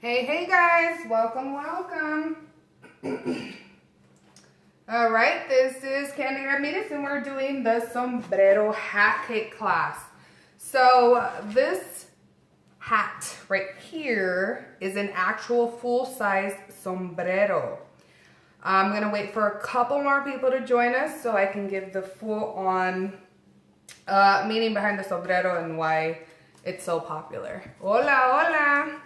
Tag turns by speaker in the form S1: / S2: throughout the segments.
S1: Hey guys, welcome. All right, this is Candy Ramirez and we're doing the Sombrero hat cake class. So this hat right here is an actual full-size sombrero. I'm gonna wait for a couple more people to join us so I can give the full-on meaning behind the sombrero and why it's so popular. Hola.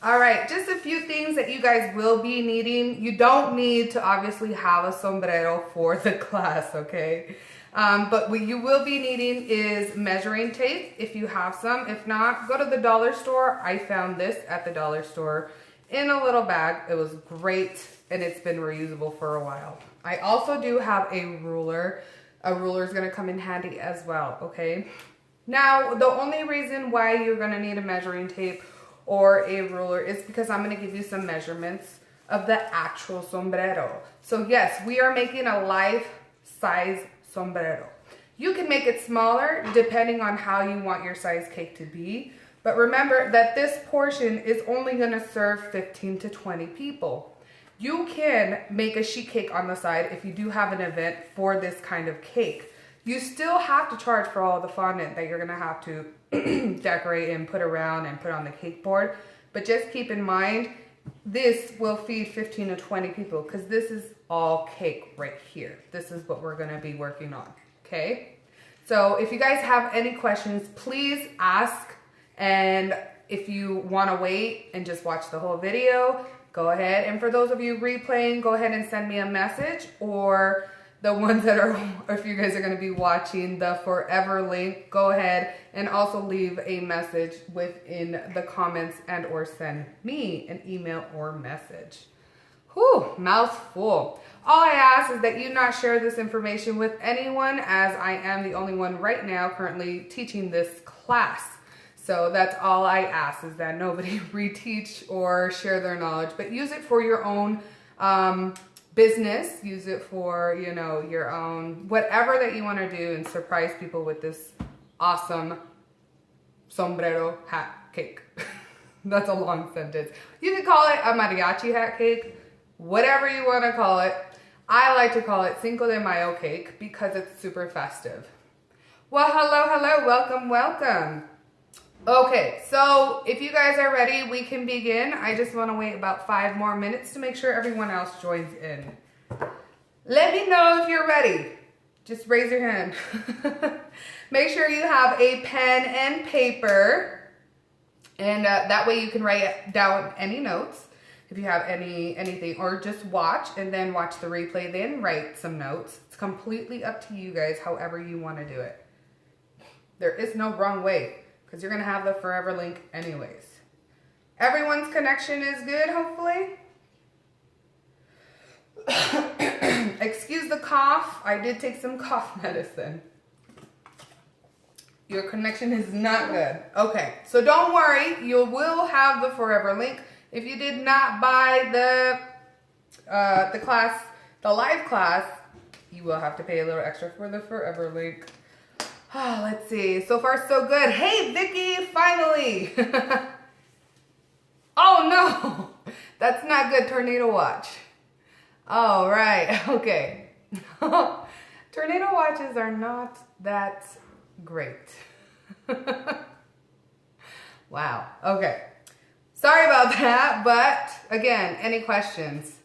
S1: All right, just a few things that you guys will be needing. You don't need to obviously have a sombrero for the class, okay? But what you will be needing is measuring tape if you have some. If not, go to the dollar store. I found this at the dollar store in a little bag. It was great and it's been reusable for a while. I also do have a ruler. A ruler is gonna come in handy as well, okay? Now, the only reason why you're gonna need a measuring tape or a ruler is because I'm gonna give you some measurements of the actual sombrero. So yes, we are making a life-size sombrero. You can make it smaller depending on how you want your size cake to be. But remember that this portion is only gonna serve 15 to 20 people. You can make a sheet cake on the side if you do have an event for this kind of cake. You still have to charge for all the fondant that you're gonna have to decorate and put around and put on the cake board. But just keep in mind, this will feed 15 to 20 people because this is all cake right here. This is what we're gonna be working on, okay? So if you guys have any questions, please ask. And if you wanna wait and just watch the whole video, go ahead. And for those of you replaying, go ahead and send me a message, or the ones that are, if you guys are going to be watching the forever link, go ahead and also leave a message within the comments and or send me an email or message. Whew, mouthful. All I ask is that you not share this information with anyone, as I am the only one right now currently teaching this class. So that's all I ask, is that nobody reteach or share their knowledge, but use it for your own business. Use it for, you know, your own, whatever that you want to do, and surprise people with this awesome sombrero hat cake. That's a long sentence. You can call it a mariachi hat cake, whatever you want to call it. I like to call it Cinco de Mayo cake because it's super festive. Well, hello, welcome. Okay, so if you guys are ready, we can begin. I just want to wait about 5 more minutes to make sure everyone else joins in. Let me know if you're ready. Just raise your hand. Make sure you have a pen and paper, and that way you can write down any notes if you have anything, or just watch and then watch the replay, then write some notes. It's completely up to you guys, however you want to do it. There is no wrong way, because you're going to have the forever link anyways. Everyone's connection is good, hopefully. Excuse the cough. I did take some cough medicine. Your connection is not good. Okay, so don't worry. You will have the forever link. If you did not buy the class, the live class, you will have to pay a little extra for the forever link. Oh, let's see. So far, so good. Hey, Vicky, finally. Oh, no. That's not good. Tornado watch. All right. Okay. Tornado watches are not that great. Wow. Okay. Sorry about that. But again, any questions?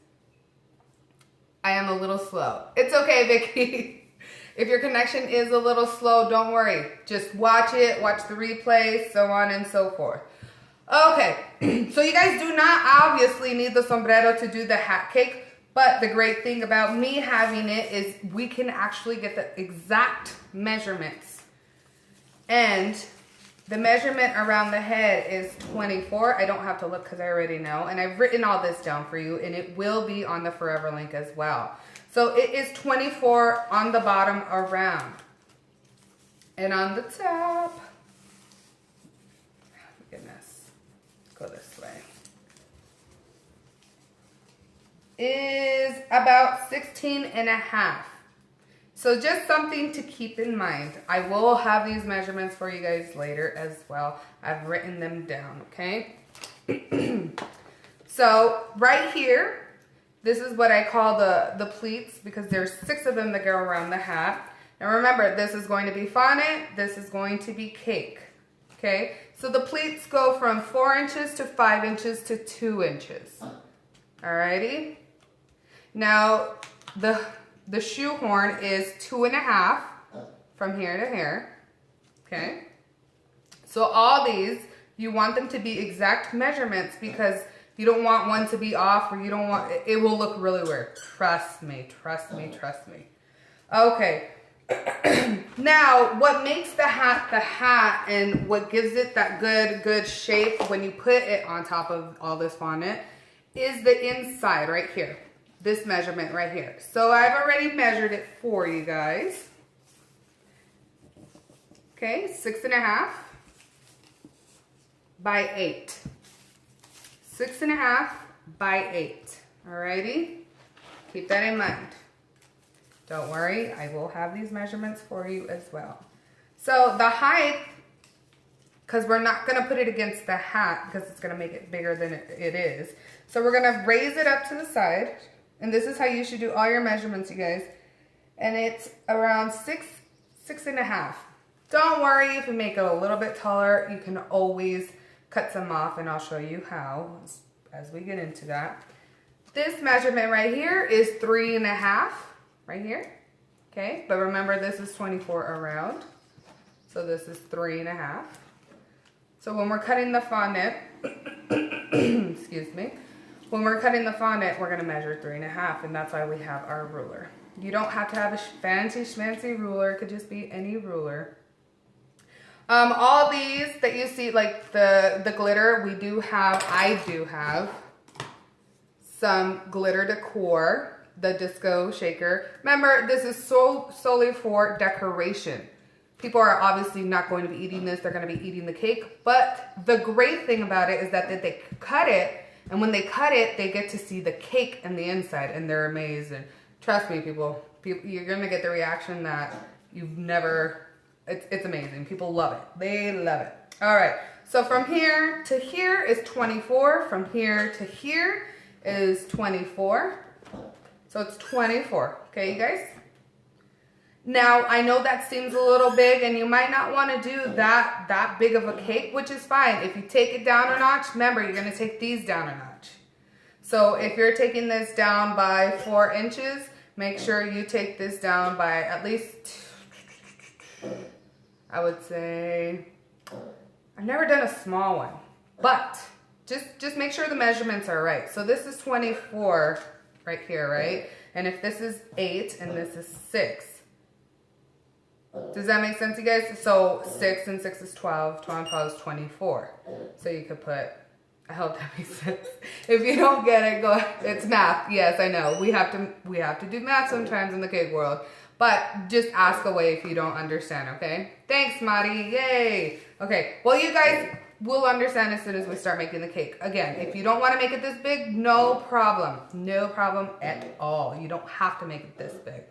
S1: I am a little slow. It's okay, Vicky. If your connection is a little slow, don't worry. Just watch it, watch the replay, so on and so forth. Okay, so you guys do not obviously need the sombrero to do the hat cake, but the great thing about me having it is we can actually get the exact measurements. And the measurement around the head is 24. I don't have to look because I already know. And I've written all this down for you, and it will be on the forever link as well. So it is 24 on the bottom around. And on the top, goodness, go this way, is about 16 and a half. So just something to keep in mind. I will have these measurements for you guys later as well. I've written them down, okay? So right here, this is what I call the pleats because there's 6 of them that go around the hat. And remember, this is going to be fondant, this is going to be cake, okay? So the pleats go from 4 inches to 5 inches to 2 inches, alrighty? Now, the shoehorn is 2.5 from here to here, okay? So all these, you want them to be exact measurements because you don't want one to be off or you don't want, it will look really weird. Trust me, trust me, trust me. Okay. Now, what makes the hat and what gives it that good shape when you put it on top of all this fondant is the inside right here. This measurement right here. So I've already measured it for you guys. Okay, 6.5 by 8. 6.5 by 8. Alrighty? Keep that in mind. Don't worry, I will have these measurements for you as well. So the height, because we're not going to put it against the hat because it's going to make it bigger than it is. So we're going to raise it up to the side. And this is how you should do all your measurements, you guys. And it's around 6.5. Don't worry if you make it a little bit taller. You can always cut some off, and I'll show you how as we get into that. This measurement right here is 3.5 right here. Okay, but remember this is 24 around. So this is 3.5. So when we're cutting the fondant, excuse me, when we're cutting the fondant, we're gonna measure 3.5, and that's why we have our ruler. You don't have to have a fancy schmancy ruler, it could just be any ruler. All these that you see, like the glitter, I do have some glitter decor, the disco shaker. Remember, this is solely for decoration. People are obviously not going to be eating this, they're gonna be eating the cake, but the great thing about it is that they cut it, and when they cut it, they get to see the cake and the inside, and they're amazing. Trust me, people, you're gonna get the reaction that you've never, it's amazing. People love it, they love it. All right, so from here to here is 24. From here to here is 24. So it's 24, okay, you guys? Now, I know that seems a little big and you might not want to do that big of a cake, which is fine. If you take it down a notch, remember, you're going to take these down a notch. So if you're taking this down by 4 inches, make sure you take this down by at least, I would say, I've never done a small one, but just make sure the measurements are right. So this is 24 right here, right? And if this is 8 and this is 6, does that make sense, you guys? So 6 and 6 is 12, 12 and 12 is 24. So you could put, I hope that makes sense. If you don't get it, go, it's math. Yes, I know. We have to do math sometimes in the cake world. But just ask away if you don't understand, okay? Thanks, Madi. Yay. Okay, well, you guys will understand as soon as we start making the cake. Again, if you don't want to make it this big, no problem. No problem at all. You don't have to make it this big.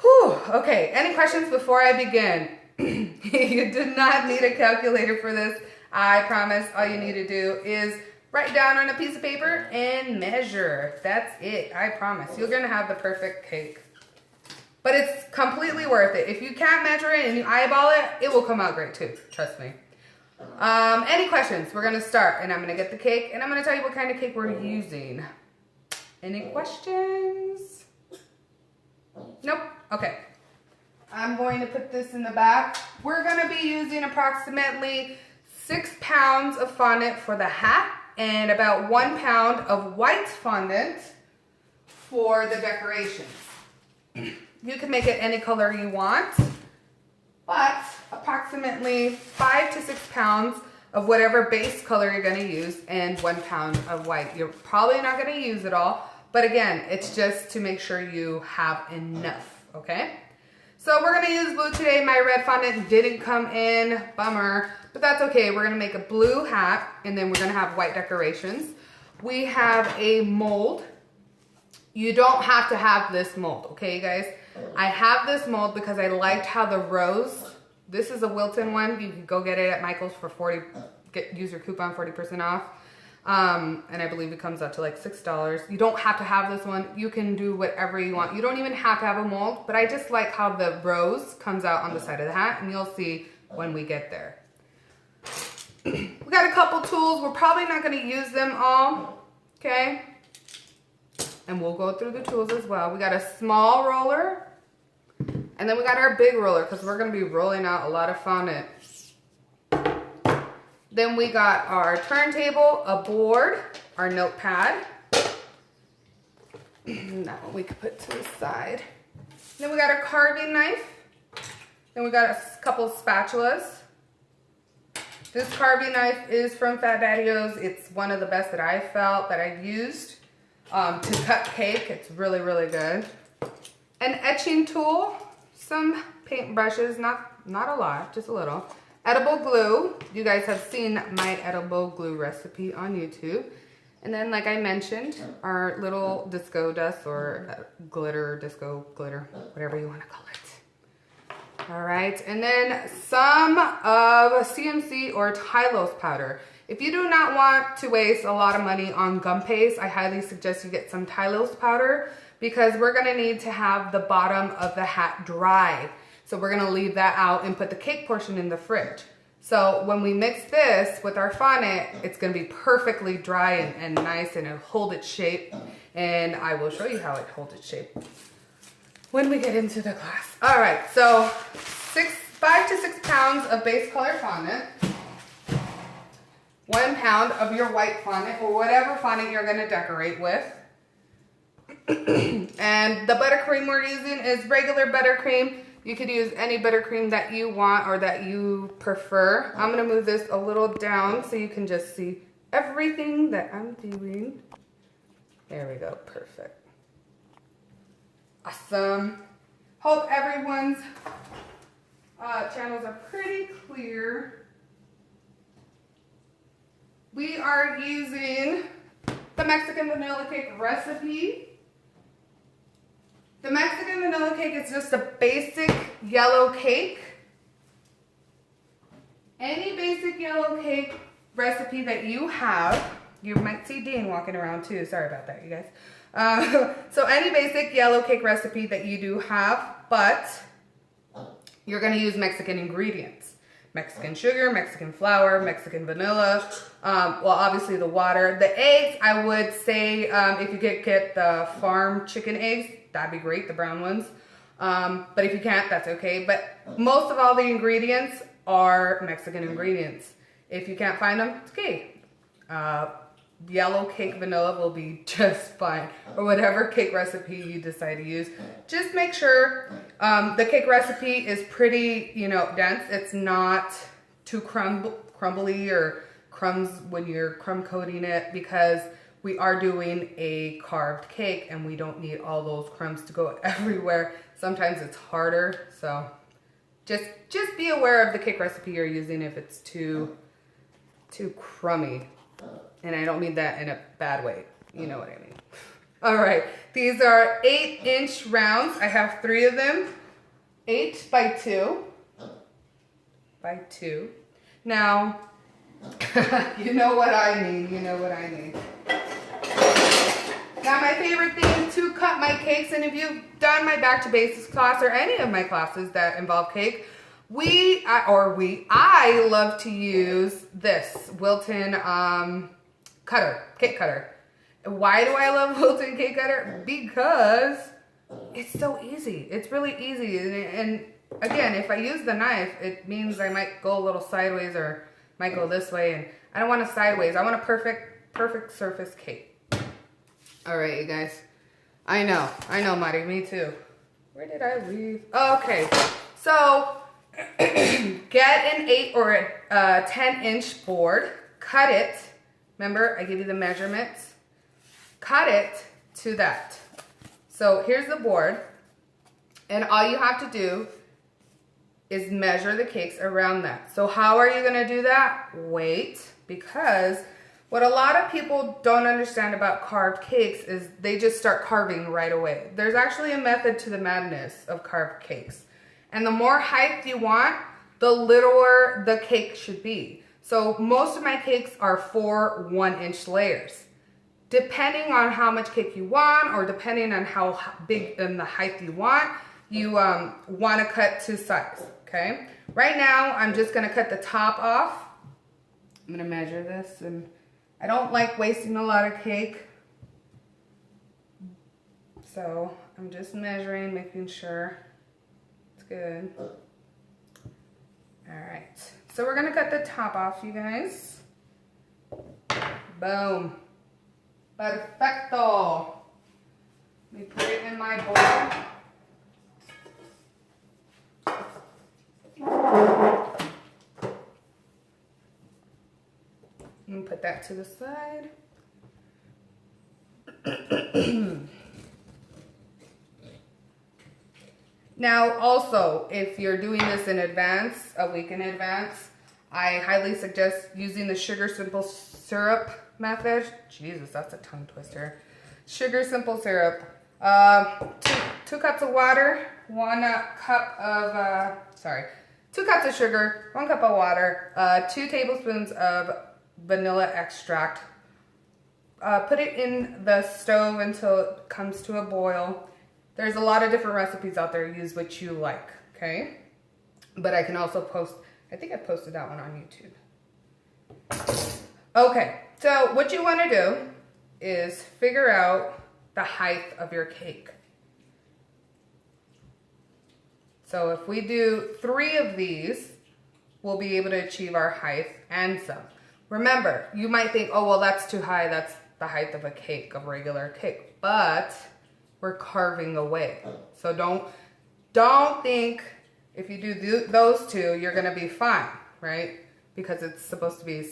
S1: Whew, okay, any questions before I begin? You do not need a calculator for this. I promise all you need to do is write down on a piece of paper and measure. That's it, I promise. You're gonna have the perfect cake. But it's completely worth it. If you can't measure it and you eyeball it, it will come out great too, trust me. Any questions? We're gonna start and I'm gonna get the cake and I'm gonna tell you what kind of cake we're using. Any questions? Nope. Okay, I'm going to put this in the back. We're going to be using approximately 6 pounds of fondant for the hat and about 1 pound of white fondant for the decorations. You can make it any color you want, but approximately 5 to 6 pounds of whatever base color you're going to use and 1 pound of white. You're probably not going to use it all, but again, it's just to make sure you have enough. Okay, so we're gonna use blue today. My red fondant didn't come in, bummer, but that's okay. We're gonna make a blue hat and then we're gonna have white decorations. We have a mold. You don't have to have this mold, okay, you guys? I have this mold because I liked how the rose, this is a Wilton one. You can go get it at Michael's for use your coupon 40% off. And I believe it comes out to like $6. You don't have to have this one. You can do whatever you want. You don't even have to have a mold, but I just like how the rose comes out on the side of the hat, and you'll see when we get there. We got a couple tools. We're probably not going to use them all, okay? And we'll go through the tools as well. We got a small roller, and then we got our big roller because we're going to be rolling out a lot of fondant. Then we got our turntable, a board, our notepad. That one we could put to the side. Then we got a carving knife. Then we got a couple spatulas. This carving knife is from Fat Daddy-O's. It's one of the best that I felt that I've used to cut cake. It's really, really good. An etching tool, some paint brushes, not a lot, just a little. Edible glue. You guys have seen my edible glue recipe on YouTube. And then, like I mentioned, our little disco dust or glitter, disco glitter, whatever you want to call it. All right, and then some of CMC or Tylose powder. If you do not want to waste a lot of money on gum paste, I highly suggest you get some Tylose powder because we're gonna need to have the bottom of the hat dry. So we're gonna leave that out and put the cake portion in the fridge. So when we mix this with our fondant, it's gonna be perfectly dry and nice, and it'll hold its shape. And I will show you how it holds its shape when we get into the class. All right, so 5 to 6 pounds of base color fondant, 1 pound of your white fondant or whatever fondant you're gonna decorate with. And the buttercream we're using is regular buttercream. You could use any buttercream that you want or that you prefer. I'm gonna move this a little down so you can just see everything that I'm doing. There we go, perfect. Awesome. Hope everyone's channels are pretty clear. We are using the Mexican vanilla cake recipe. The Mexican vanilla cake is just a basic yellow cake. Any basic yellow cake recipe that you have, you might see Dean walking around too. Sorry about that, you guys. So any basic yellow cake recipe that you do have, but you're gonna use Mexican ingredients. Mexican sugar, Mexican flour, Mexican vanilla, well, obviously the water. The eggs, I would say if you get the farm chicken eggs, that'd be great, the brown ones. But if you can't, that's okay. But most of all the ingredients are Mexican ingredients. If you can't find them, it's okay. Yellow cake vanilla will be just fine, or whatever cake recipe you decide to use. Just make sure the cake recipe is pretty, dense. It's not too crumbly or crumbs when you're crumb coating it, because we are doing a carved cake and we don't need all those crumbs to go everywhere. Sometimes it's harder, so just be aware of the cake recipe you're using if it's too crummy. And I don't mean that in a bad way. You know what I mean. All right, these are 8-inch rounds. I have 3 of them, 8 by 2 by 2. Now, you know what I mean, Now my favorite thing to cut my cakes, and if you've done my Back to Basics class or any of my classes that involve cake, I love to use this Wilton cake cutter. Why do I love Wilton cake cutter? Because it's so easy. It's really easy. And again, if I use the knife, it means I might go a little sideways or might go this way. And I don't want a sideways. I want a perfect surface cake. All right, you guys. I know, Mari, me too. Where did I leave? Okay, so get an 8 or a 10-inch board, cut it. Remember, I give you the measurements. Cut it to that. So here's the board, and all you have to do is measure the cakes around that. So how are you gonna do that? Wait, because what a lot of people don't understand about carved cakes is they just start carving right away. There's actually a method to the madness of carved cakes. And the more height you want, the littler the cake should be. So most of my cakes are 4 1-inch layers. Depending on how much cake you want, or depending on how big and the height you want to cut to size, okay? Right now, I'm just gonna cut the top off. I'm gonna measure this, and I don't like wasting a lot of cake. So I'm just measuring, making sure it's good. All right, so we're gonna cut the top off, you guys. Boom. Perfecto. Let me put it in my bowl. And put that to the side. Now, also, if you're doing this in advance, a week in advance, I highly suggest using the sugar simple syrup method. Jesus, that's a tongue twister. Sugar simple syrup. 2 cups of water, 2 cups of sugar, 1 cup of water, 2 tablespoons of vanilla extract. Put it in the stove until it comes to a boil. There's a lot of different recipes out there. Use what you like, okay? But I can also post, I think I posted that one on YouTube. Okay, so what you want to do is figure out the height of your cake. So if we do 3 of these, we'll be able to achieve our height and some. Remember, you might think, oh, well, that's too high. That's the height of a cake, a regular cake. But we're carving away. So don't think if you do those 2, you're gonna be fine, right? Because it's supposed to be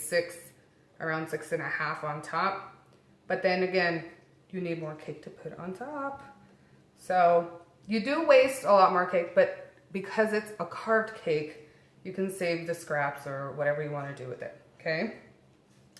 S1: around 6.5 on top. But then again, you need more cake to put on top. So you do waste a lot more cake, but because it's a carved cake, you can save the scraps or whatever you want to do with it, okay?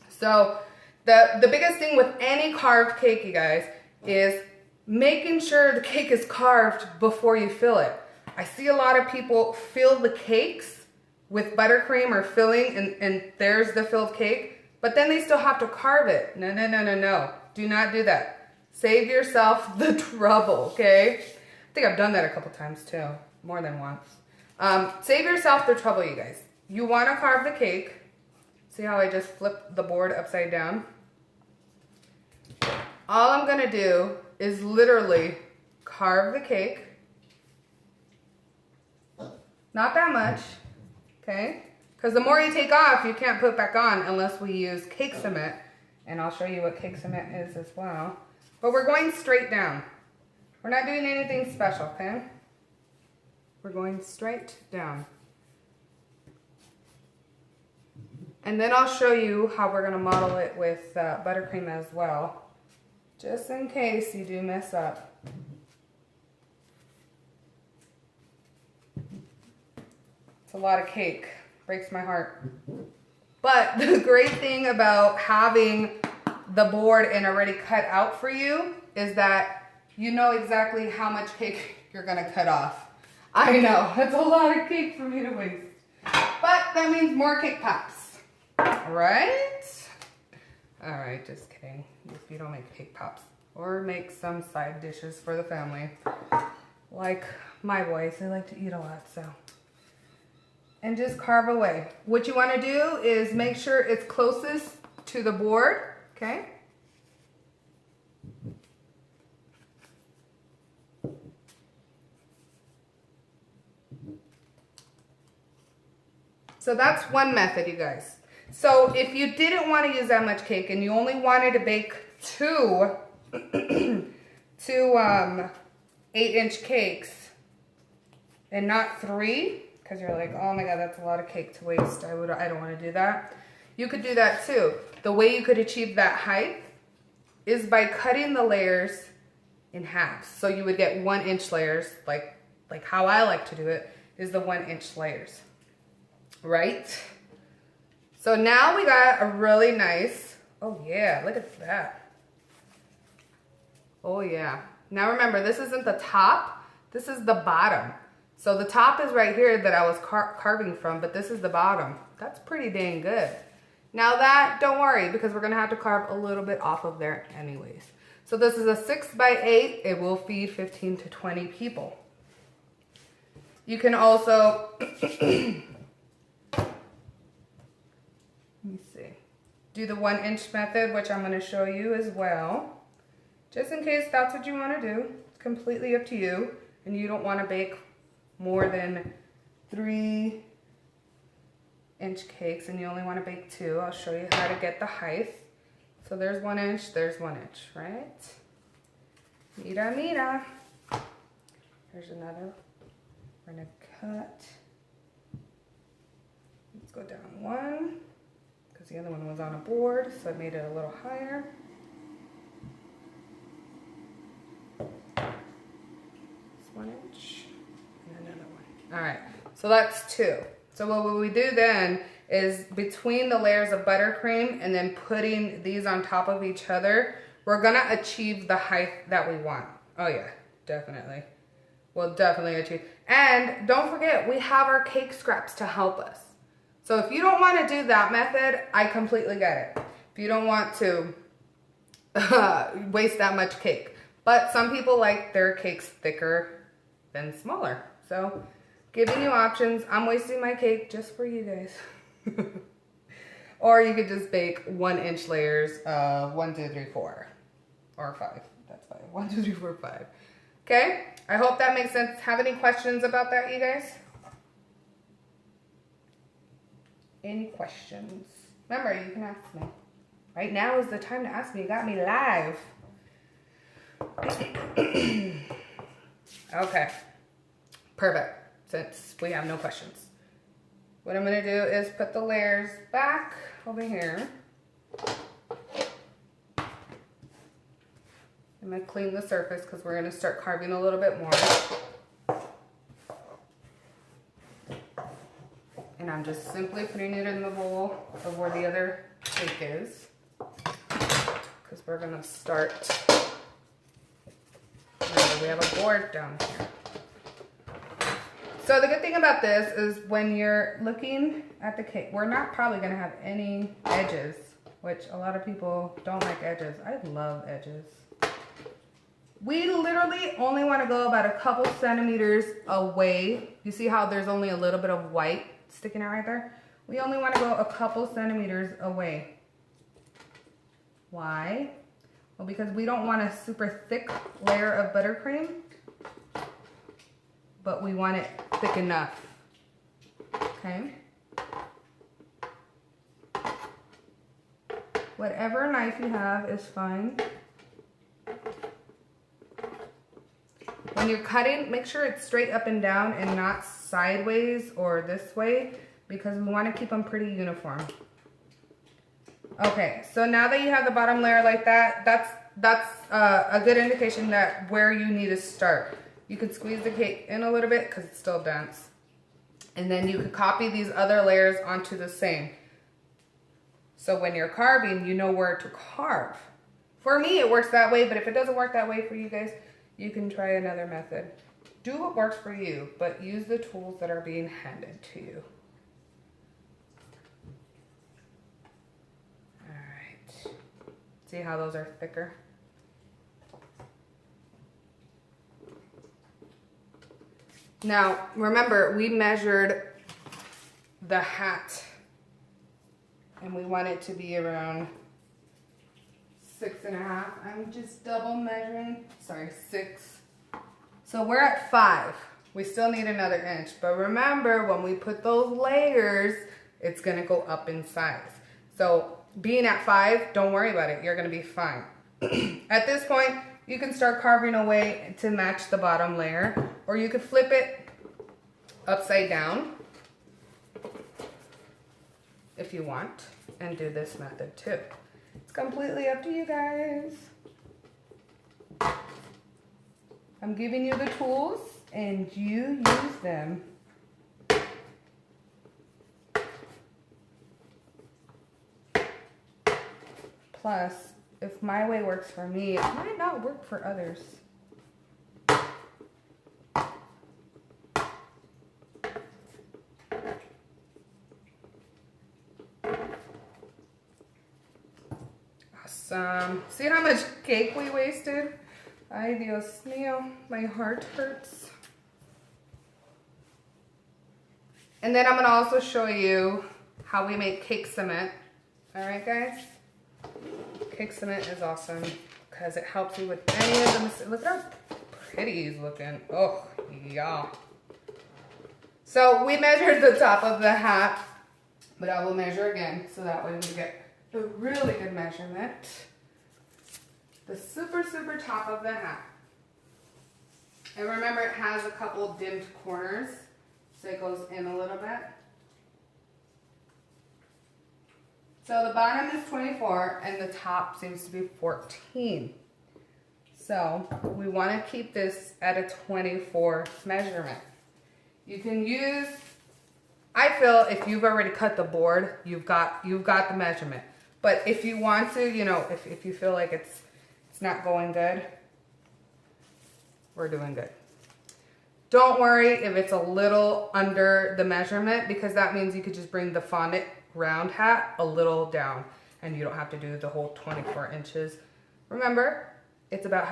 S1: So the biggest thing with any carved cake, you guys, is making sure the cake is carved before you fill it. I see a lot of people fill the cakes with buttercream or filling, and there's the filled cake, but then they still have to carve it. No, no, no, no, no. Do not do that. Save yourself the trouble, okay? I think I've done that a couple times too, more than once. Save yourself the trouble, you guys. You want to carve the cake. See how I just flipped the board upside down? All I'm gonna do is literally carve the cake. Not that much, okay? Because the more you take off, you can't put back on unless we use cake cement. And I'll show you what cake cement is as well. But we're going straight down. We're not doing anything special, okay? We're going straight down. And then I'll show you how we're gonna model it with buttercream as well, just in case you do mess up. It's a lot of cake, breaks my heart. But the great thing about having the board and already cut out for you is that you know exactly how much cake you're gonna cut off. I know, that's a lot of cake for me to waste. But that means more cake pops, right? All right, just kidding. If you don't make cake pops or make some side dishes for the family. Like my boys, they like to eat a lot, so. And just carve away. What you wanna do is make sure it's closest to the board, okay? So that's one method, you guys. So if you didn't want to use that much cake and you only wanted to bake two 8-inch cakes and not 3, because you're like, oh my God, that's a lot of cake to waste. I don't want to do that. You could do that too. The way you could achieve that height is by cutting the layers in half. So you would get 1-inch layers, like how I like to do it, is the 1-inch layers. Right? So now we got a really nice, oh yeah, look at that. Oh yeah. Now remember, this isn't the top, this is the bottom. So the top is right here that I was carving from, but this is the bottom. That's pretty dang good. Now that, don't worry, because we're gonna have to carve a little bit off of there anyways. So this is a 6 by 8. It will feed 15 to 20 people. You can also, let me see, do the 1-inch method, which I'm gonna show you as well. Just in case that's what you wanna do. It's completely up to you. And you don't wanna bake more than 3-inch cakes and you only wanna bake 2. I'll show you how to get the height. So there's 1 inch, there's 1 inch, right? Mira, mira. Here's another. We're gonna cut. Let's go down 1, because the other one was on a board, so I made it a little higher. It's 1 inch, and another one. All right, so that's 2. So what we do then is between the layers of buttercream and then putting these on top of each other, we're gonna achieve the height that we want. Oh yeah, definitely. We'll definitely achieve. And don't forget, we have our cake scraps to help us. So if you don't wanna do that method, I completely get it. If you don't want to waste that much cake. But some people like their cakes thicker than smaller. So giving you options. I'm wasting my cake just for you guys. Or you could just bake 1-inch layers of 1, 2, 3, 4. Or 5. That's 5. 1, 2, 3, 4, 5. Okay? I hope that makes sense. Have any questions about that, you guys? Any questions? Remember, you can ask me. Right now is the time to ask me. You got me live. Okay. Perfect. Since we have no questions. What I'm going to do is put the layers back over here. I'm going to clean the surface because we're going to start carving a little bit more. And I'm just simply putting it in the bowl of where the other cake is. Because we're going to start. Remember, we have a board down here. So the good thing about this is when you're looking at the cake, we're not probably going to have any edges, which a lot of people don't like edges. I love edges. We literally only want to go about a couple centimeters away. You see how there's only a little bit of white sticking out right there? We only want to go a couple centimeters away. Why? Well, because we don't want a super thick layer of buttercream, but we want it thick enough. Okay? Whatever knife you have is fine. When you're cutting, make sure it's straight up and down and not sideways or this way, because we want to keep them pretty uniform. Okay, so now that you have the bottom layer like that, that's a good indication that where you need to start. You could squeeze the cake in a little bit because it's still dense. And then you could copy these other layers onto the same. So when you're carving, you know where to carve. For me, it works that way, but if it doesn't work that way for you guys, you can try another method. Do what works for you, but use the tools that are being handed to you. All right. See how those are thicker? Now, remember, we measured the hat and we want it to be around 6.5. I'm just double measuring, sorry, 6. So we're at 5. We still need another inch, but remember when we put those layers, it's gonna go up in size. So being at 5, don't worry about it, you're gonna be fine. At this point, you can start carving away to match the bottom layer, or you could flip it upside down if you want, and do this method too. It's completely up to you guys. I'm giving you the tools and you use them. Plus, if my way works for me, it might not work for others. See how much cake we wasted? Ay, Dios mío, my heart hurts. And then I'm gonna also show you how we make cake cement. All right, guys? Cake cement is awesome because it helps you with any of them. Look how pretty he's looking. Oh, yeah. So we measured the top of the hat, but I will measure again so that way we get a really good measurement. The super, super top of the hat. And remember, it has a couple dimmed corners, so it goes in a little bit. So the bottom is 24 and the top seems to be 14. So we want to keep this at a 24 measurement. You can use, I feel if you've already cut the board, you've got the measurement. But if you want to, you know, if you feel like it's not going good, we're doing good. Don't worry if it's a little under the measurement, because that means you could just bring the fondant round hat a little down and you don't have to do the whole 24 inches. Remember, it's about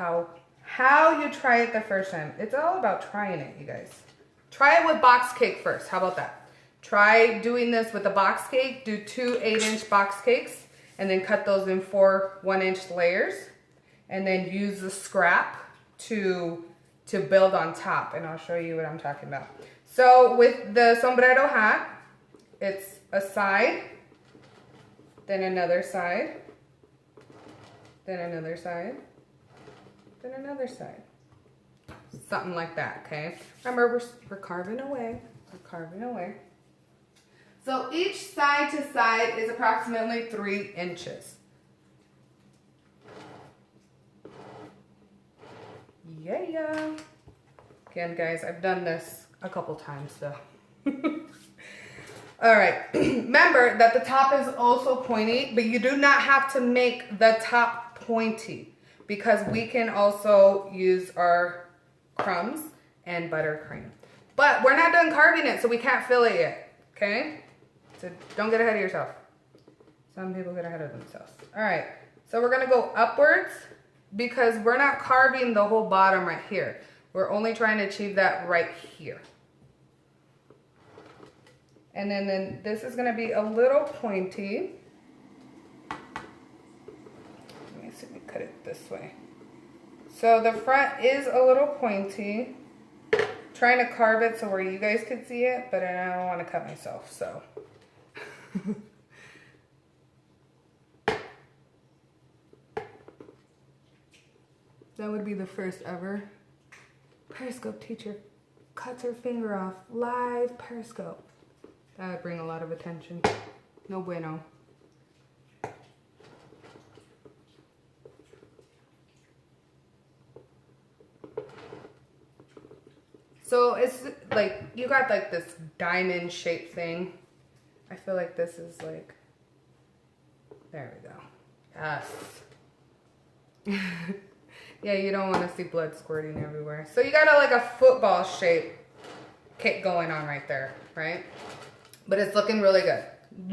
S1: how you try it the first time. It's all about trying it, you guys. Try it with box cake first. How about that? Try doing this with a box cake. Do 2 8-inch box cakes and then cut those in 4 1-inch layers, and then use the scrap to build on top, and I'll show you what I'm talking about. So with the sombrero hat, it's a side, then another side, then another side, then another side. Something like that, okay? Remember, we're carving away. We're carving away. So each side to side is approximately 3 inches. Yeah. Again, guys, I've done this a couple times, so. All right, remember that the top is also pointy, but you do not have to make the top pointy, because we can also use our crumbs and buttercream. But we're not done carving it, so we can't fill it yet, okay? So don't get ahead of yourself. Some people get ahead of themselves. All right, so we're gonna go upwards because we're not carving the whole bottom right here. We're only trying to achieve that right here. And then this is gonna be a little pointy. Let me see if we cut it this way. So the front is a little pointy. Trying to carve it so where you guys could see it, but I don't want to cut myself, so. That would be the first ever Periscope teacher cuts her finger off live Periscope. That would bring a lot of attention. No bueno. So it's like, you got like this diamond shaped thing. I feel like this is like, there we go. Yes. Yeah, you don't want to see blood squirting everywhere. So you got like a football shape cake going on right there, right? But it's looking really good.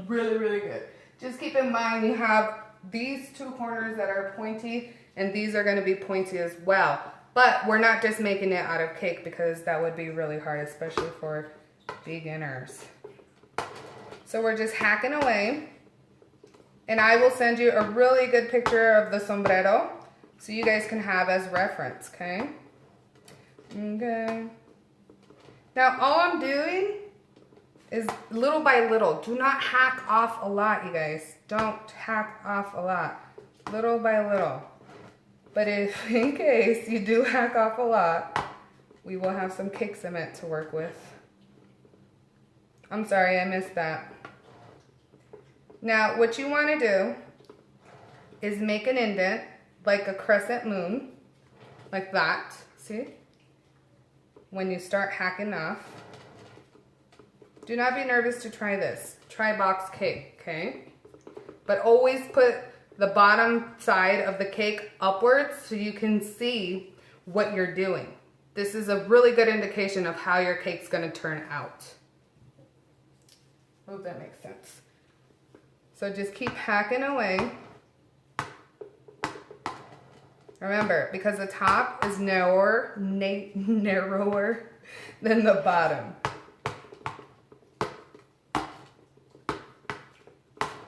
S1: Really, really good. Just keep in mind you have these 2 corners that are pointy, and these are going to be pointy as well. But we're not just making it out of cake, because that would be really hard, especially for beginners. So we're just hacking away. And I will send you a really good picture of the sombrero so you guys can have as reference, okay? Okay. Now all I'm doing is little by little. Do not hack off a lot, you guys. Don't hack off a lot. Little by little. But if in case you do hack off a lot, we will have some cake cement to work with. I'm sorry, I missed that. Now, what you want to do is make an indent like a crescent moon, like that, see? When you start hacking off. Do not be nervous to try this. Try box cake, okay? But always put the bottom side of the cake upwards so you can see what you're doing. This is a really good indication of how your cake's gonna turn out. Hope that makes sense. So just keep hacking away. Remember, because the top is narrower than the bottom.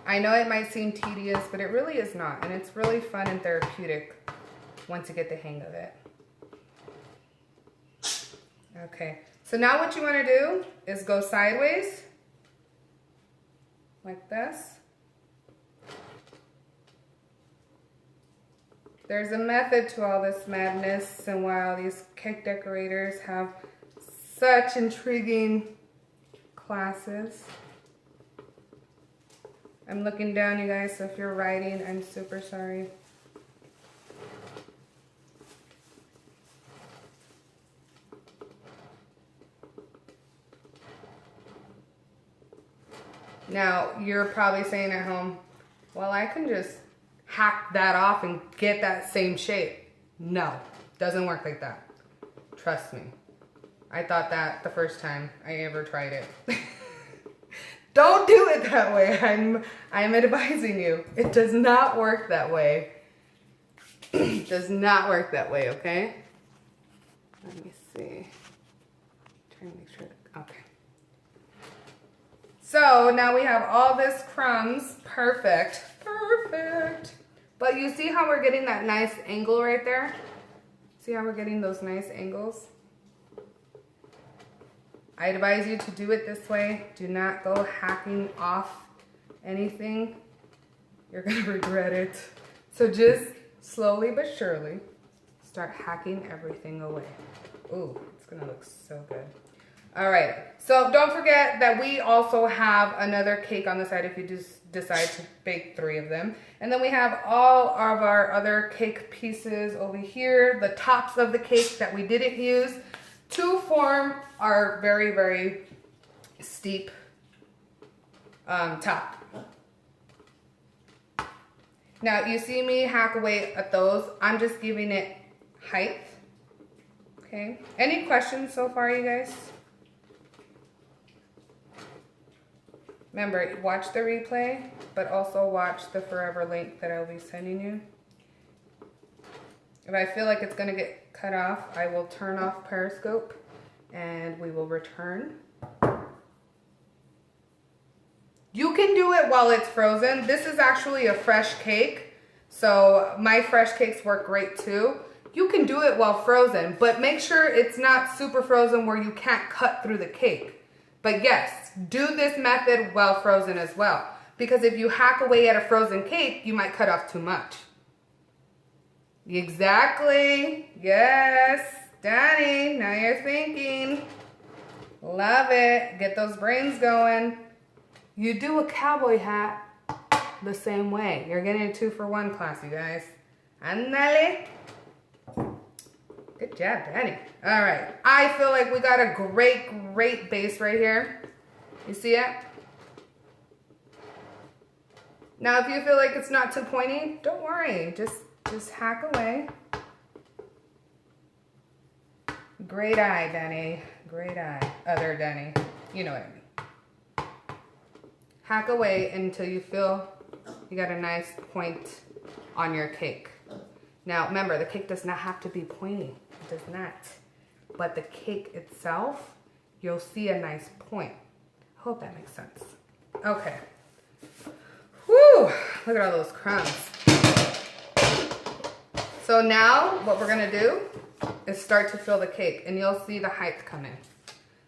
S1: I know it might seem tedious, but it really is not. And it's really fun and therapeutic once you get the hang of it. Okay, so now what you want to do is go sideways, like this. There's a method to all this madness, and while these cake decorators have such intriguing classes. I'm looking down, you guys, so if you're writing, I'm super sorry. Now, you're probably saying at home, well, I can just hack that off and get that same shape. No, doesn't work like that. Trust me. I thought that the first time I ever tried it. Don't do it that way. I'm advising you. It does not work that way. It does not work that way, okay? Let me see. Trying to make sure. Okay. So now we have all this crumbs. Perfect. Perfect. But you see how we're getting that nice angle right there? See how we're getting those nice angles? I advise you to do it this way. Do not go hacking off anything. You're gonna regret it. So just slowly but surely start hacking everything away. Ooh, it's gonna look so good. All right, so don't forget that we also have another cake on the side if you just decide to bake 3 of them. And then we have all of our other cake pieces over here, the tops of the cake that we didn't use to form our very, very steep top. Now, you see me hack away at those. I'm just giving it height. Okay. Any questions so far, you guys? Remember, watch the replay, but also watch the forever link that I'll be sending you. If I feel like it's going to get cut off, I will turn off Periscope and we will return. You can do it while it's frozen. This is actually a fresh cake, so my fresh cakes work great too. You can do it while frozen, but make sure it's not super frozen where you can't cut through the cake. But yes, do this method while frozen as well, because if you hack away at a frozen cake, you might cut off too much. Exactly. Yes. Danny, now you're thinking. Love it. Get those brains going. You do a cowboy hat the same way. You're getting a 2-for-1 class, you guys. Andale. Good job, Danny. All right. I feel like we got a great base right here. You see it? Now, if you feel like it's not too pointy, don't worry. Just hack away. Great eye, Danny. Great eye. Other Danny. You know what I mean. Hack away until you feel you got a nice point on your cake. Now, remember, the cake does not have to be pointy. It does not. But the cake itself, you'll see a nice point. I hope that makes sense. Okay. Whew! Look at all those crumbs. So now what we're gonna do is start to fill the cake, and you'll see the height come in.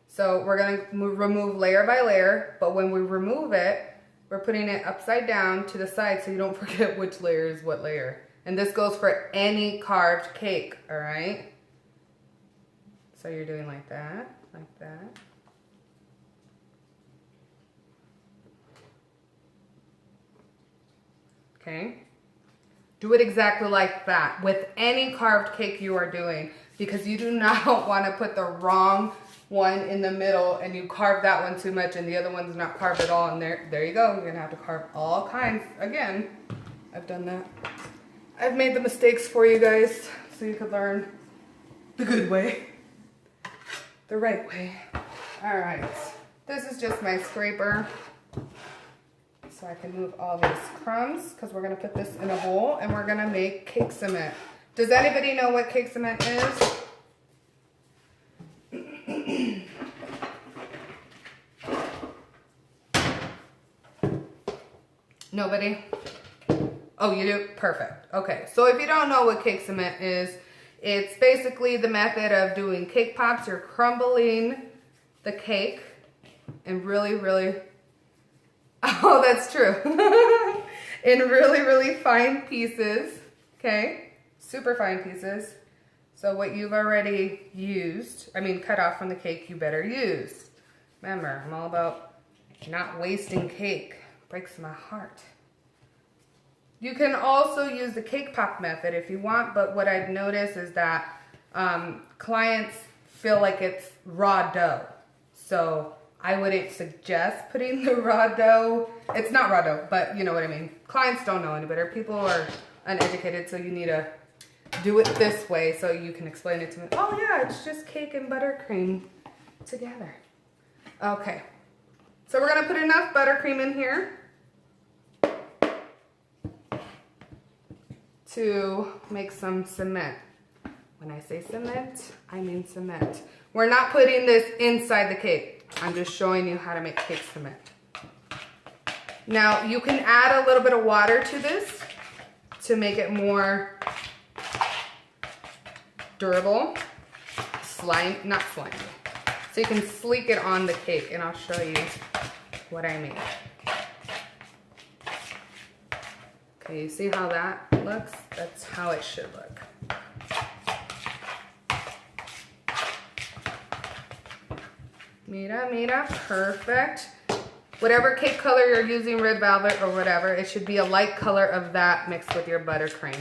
S1: So we're gonna remove layer by layer, but when we remove it, we're putting it upside down to the side so you don't forget which layer is what layer. And this goes for any carved cake, all right? So you're doing like that, like that. Okay? Do it exactly like that with any carved cake you are doing, because you do not want to put the wrong one in the middle and you carve that one too much and the other one's not carved at all, and there you go. You're gonna have to carve all kinds. Again, I've done that. I've made the mistakes for you guys so you could learn the good way, the right way. All right, this is just my scraper. So I can move all these crumbs, because we're gonna put this in a bowl and we're gonna make cake cement. Does anybody know what cake cement is? Nobody? Oh, you do? Perfect. Okay, so if you don't know what cake cement is, it's basically the method of doing cake pops. You're crumbling the cake and really, oh, that's true. In really, really fine pieces, okay? Super fine pieces. So what you've already used, cut off from the cake, you better use. Remember, I'm all about not wasting cake. Breaks my heart. You can also use the cake pop method if you want, but what I've noticed is that clients feel like it's raw dough. So I wouldn't suggest putting the raw dough. It's not raw dough, but you know what I mean. Clients don't know any better. People are uneducated, so you need to do it this way so you can explain it to me. Oh yeah, it's just cake and buttercream together. Okay, so we're gonna put enough buttercream in here to make some cement. When I say cement, I mean cement. We're not putting this inside the cake. I'm just showing you how to make cake cement. Now, you can add a little bit of water to this to make it more durable. Not slimy. So you can sleek it on the cake, and I'll show you what I mean. Okay, you see how that looks? That's how it should look. Mira, perfect. Whatever cake color you're using, red velvet or whatever, it should be a light color of that mixed with your buttercream.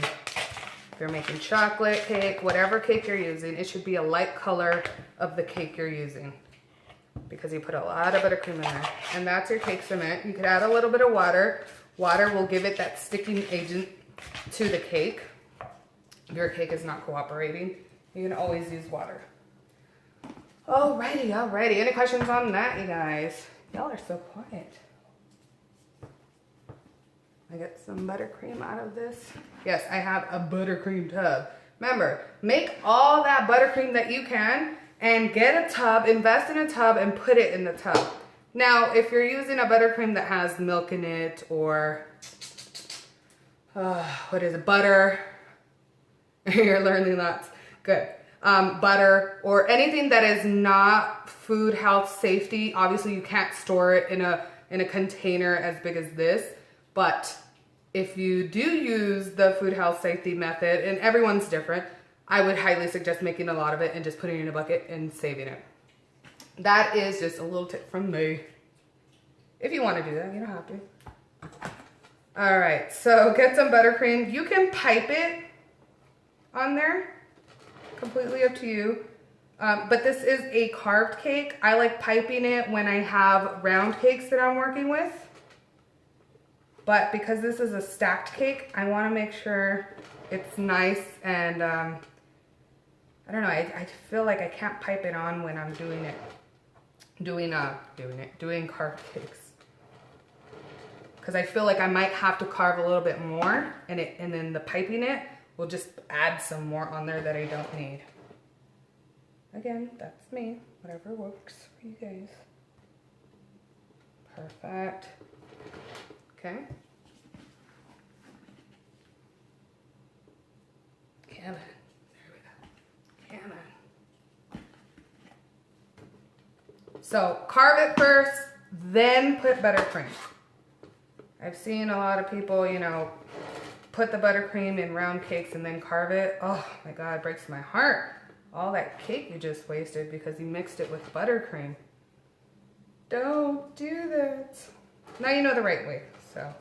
S1: If you're making chocolate cake, whatever cake you're using, it should be a light color of the cake you're using, because you put a lot of buttercream in there. And that's your cake cement. You could add a little bit of water. Water will give it that sticking agent to the cake. If your cake is not cooperating, you can always use water. Alrighty. Any questions on that, you guys? Y'all are so quiet. I get some buttercream out of this. Yes, I have a buttercream tub. Remember, make all that buttercream that you can and get a tub, invest in a tub and put it in the tub. Now, if you're using a buttercream that has milk in it or, butter, you're learning lots, good. Butter or anything that is not food, health, safety. Obviously, you can't store it in a container as big as this, but if you do use the food, health, safety method, and everyone's different, I would highly suggest making a lot of it and just putting it in a bucket and saving it. That is just a little tip from me. If you want to do that, you don't have to. All right, so get some buttercream. You can pipe it on there, completely up to you. But this is a carved cake. I like piping it when I have round cakes that I'm working with. But because this is a stacked cake, I want to make sure it's nice and I don't know, I feel like I can't pipe it on when I'm doing carved cakes. Because I feel like I might have to carve a little bit more, and then the piping it will just add some more on there that I don't need. Again, that's me. Whatever works for you guys. Perfect. Okay. Cannon. There we go. Cannon. So carve it first, then put buttercream. I've seen a lot of people, put the buttercream in round cakes and then carve it. Oh my God, it breaks my heart. All that cake you just wasted because you mixed it with buttercream. Don't do that. Now you know the right way, so.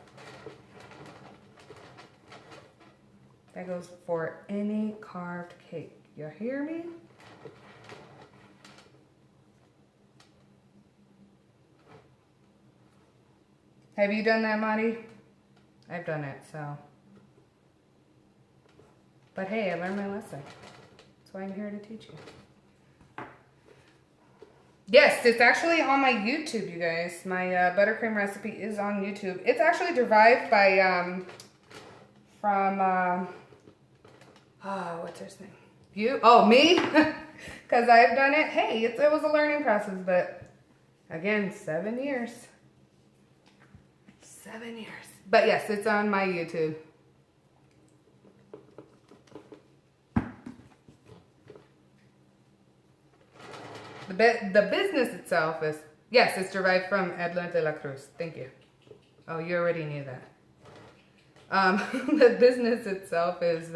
S1: That goes for any carved cake. You hear me? Have you done that, Marty? I've done it, so. But hey, I learned my lesson. That's why I'm here to teach you. Yes, it's actually on my YouTube, you guys. My buttercream recipe is on YouTube. It's actually derived by from Oh, what's her name? You? Oh, me? Because I've done it. Hey, it was a learning process, but again, 7 years. 7 years. But yes, it's on my YouTube. The business itself is, yes, it's derived from Edla de la Cruz. Thank you. Oh, you already knew that. The business itself is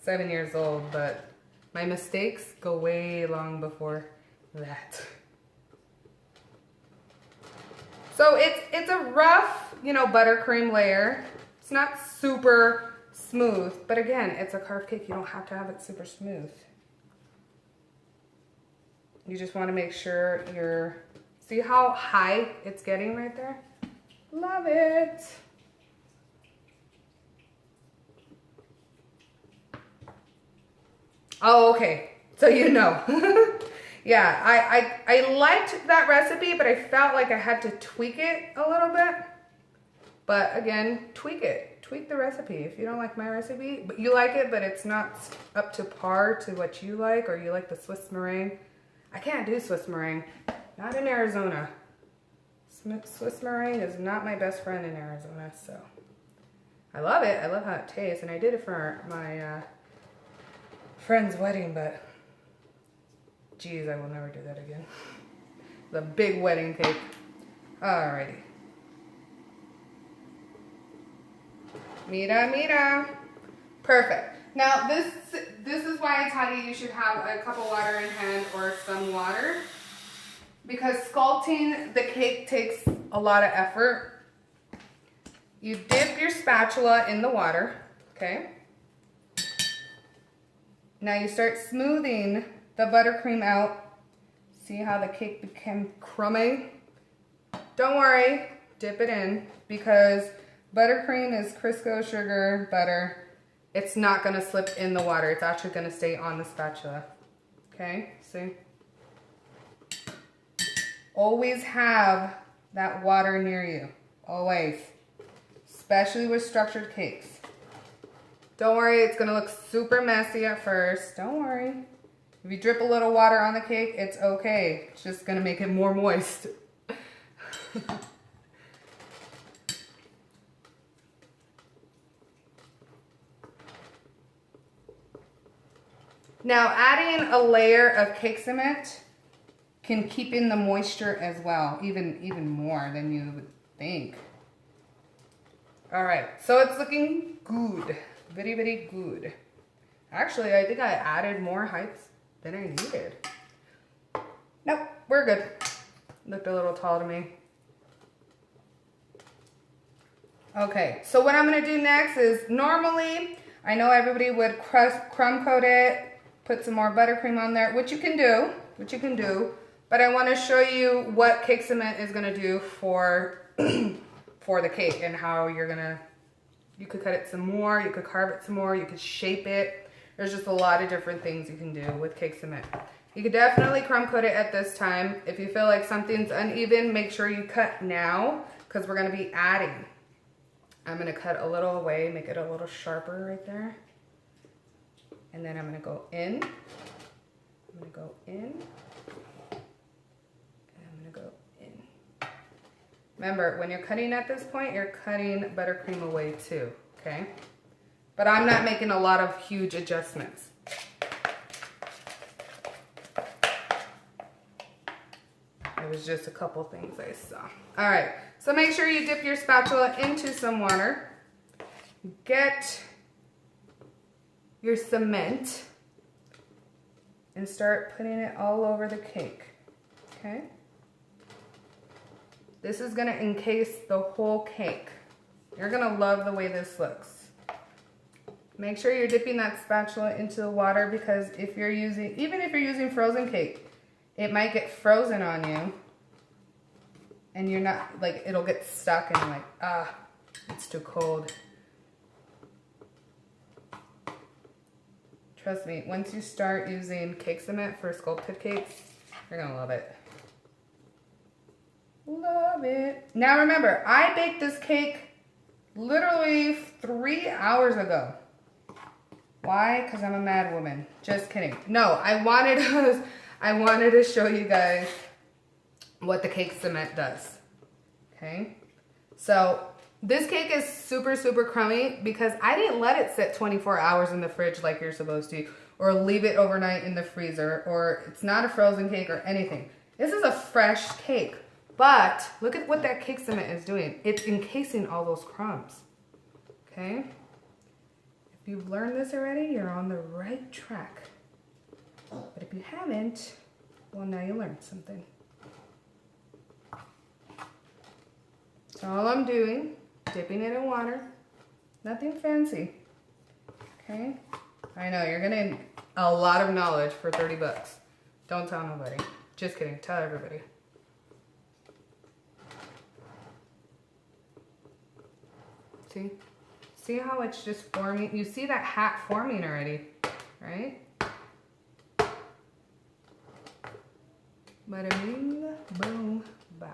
S1: 7 years old, but my mistakes go way long before that. So it's a rough, you know, buttercream layer. It's not super smooth, but again, it's a carved cake. You don't have to have it super smooth. You just want to make sure you're, see how high it's getting right there? Love it. Oh, okay. So you know. Yeah, I liked that recipe, but I felt like I had to tweak it a little bit. But again, tweak it. Tweak the recipe. If you don't like my recipe, but you like it, but it's not up to par to what you like, or you like the Swiss meringue. I can't do Swiss meringue. Not in Arizona. Swiss meringue is not my best friend in Arizona, so. I love it. I love how it tastes, and I did it for my friend's wedding, but geez, I will never do that again. The big wedding cake. Alrighty. Mira, mira. Perfect. Now this is why I tell you should have a cup of water in hand or some water, because sculpting the cake takes a lot of effort. You dip your spatula in the water, okay? Now you start smoothing the buttercream out. See how the cake became crummy? Don't worry, dip it in, because buttercream is Crisco sugar, butter. It's not gonna slip in the water. It's actually gonna stay on the spatula. Okay, see? Always have that water near you, always. Especially with structured cakes. Don't worry, it's gonna look super messy at first. Don't worry. If you drip a little water on the cake, it's okay. It's just gonna make it more moist. Now, adding a layer of cake cement can keep in the moisture as well, even more than you would think. All right, so it's looking good. Very, very good. Actually, I think I added more heights than I needed. Nope, we're good. Looked a little tall to me. Okay, so what I'm gonna do next is, normally, I know everybody would crumb coat it, put some more buttercream on there, which you can do, but I wanna show you what cake cement is gonna do for, for the cake, and how you're gonna, you could cut it some more, you could carve it some more, you could shape it. There's just a lot of different things you can do with cake cement. You could definitely crumb coat it at this time. If you feel like something's uneven, make sure you cut now, because we're gonna be adding. I'm gonna cut a little away, make it a little sharper right there. And then I'm gonna go in. I'm gonna go in. And I'm gonna go in. Remember, when you're cutting at this point, you're cutting buttercream away too, okay? But I'm not making a lot of huge adjustments. It was just a couple things I saw. All right, so make sure you dip your spatula into some water. Get your cement and start putting it all over the cake, okay? This is gonna encase the whole cake. You're gonna love the way this looks. Make sure you're dipping that spatula into the water, because if you're using, even if you're using frozen cake, it might get frozen on you, and you're not, like, it'll get stuck and you're like, ah, it's too cold. Trust me, once you start using cake cement for sculpted cakes, you're gonna love it. Love it. Now remember, I baked this cake literally 3 hours ago. Why? Because I'm a mad woman. Just kidding. No, I wanted to show you guys what the cake cement does. Okay? So this cake is super, super crummy because I didn't let it sit 24 hours in the fridge like you're supposed to, or leave it overnight in the freezer, or it's not a frozen cake or anything. This is a fresh cake, but look at what that cake cement is doing. It's encasing all those crumbs. Okay? If you've learned this already, you're on the right track. But if you haven't, well, now you learned something. So all I'm doing, dipping it in water, nothing fancy. Okay? I know, you're getting a lot of knowledge for 30 bucks. Don't tell nobody. Just kidding, tell everybody. See? See how it's just forming? You see that hat forming already, right? Bada bing, boom, bam.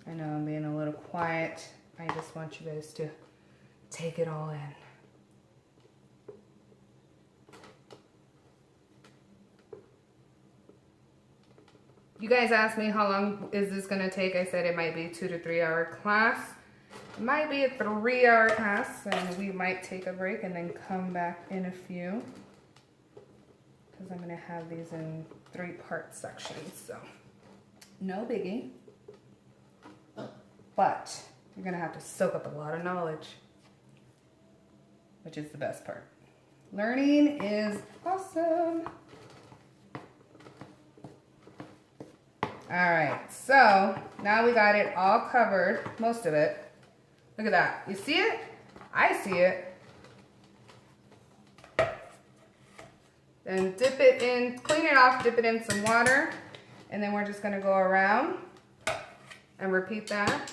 S1: I know I'm being a little quiet. I just want you guys to take it all in. You guys asked me how long is this gonna take. I said it might be 2 to 3 hour class. It might be a 3 hour class, and we might take a break and then come back in a few. Because I'm gonna have these in 3-part sections, so no biggie. But you're gonna have to soak up a lot of knowledge, which is the best part. Learning is awesome. All right, so now we got it all covered, most of it. Look at that, you see it? I see it. Then dip it in, clean it off, dip it in some water, and then we're just gonna go around and repeat that.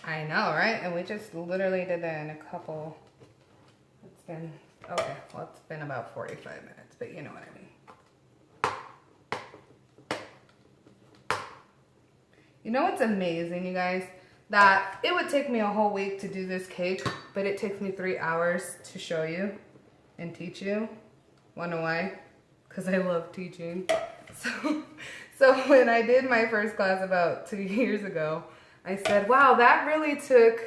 S1: I know, right? And we just literally did that in a couple, it's been, okay, well, it's been about 45 minutes, but you know what I mean. You know what's amazing, you guys? That it would take me a whole week to do this cake, but it takes me 3 hours to show you and teach you. Wanna know why? Because I love teaching. So when I did my first class about 2 years ago, I said, wow, that really took,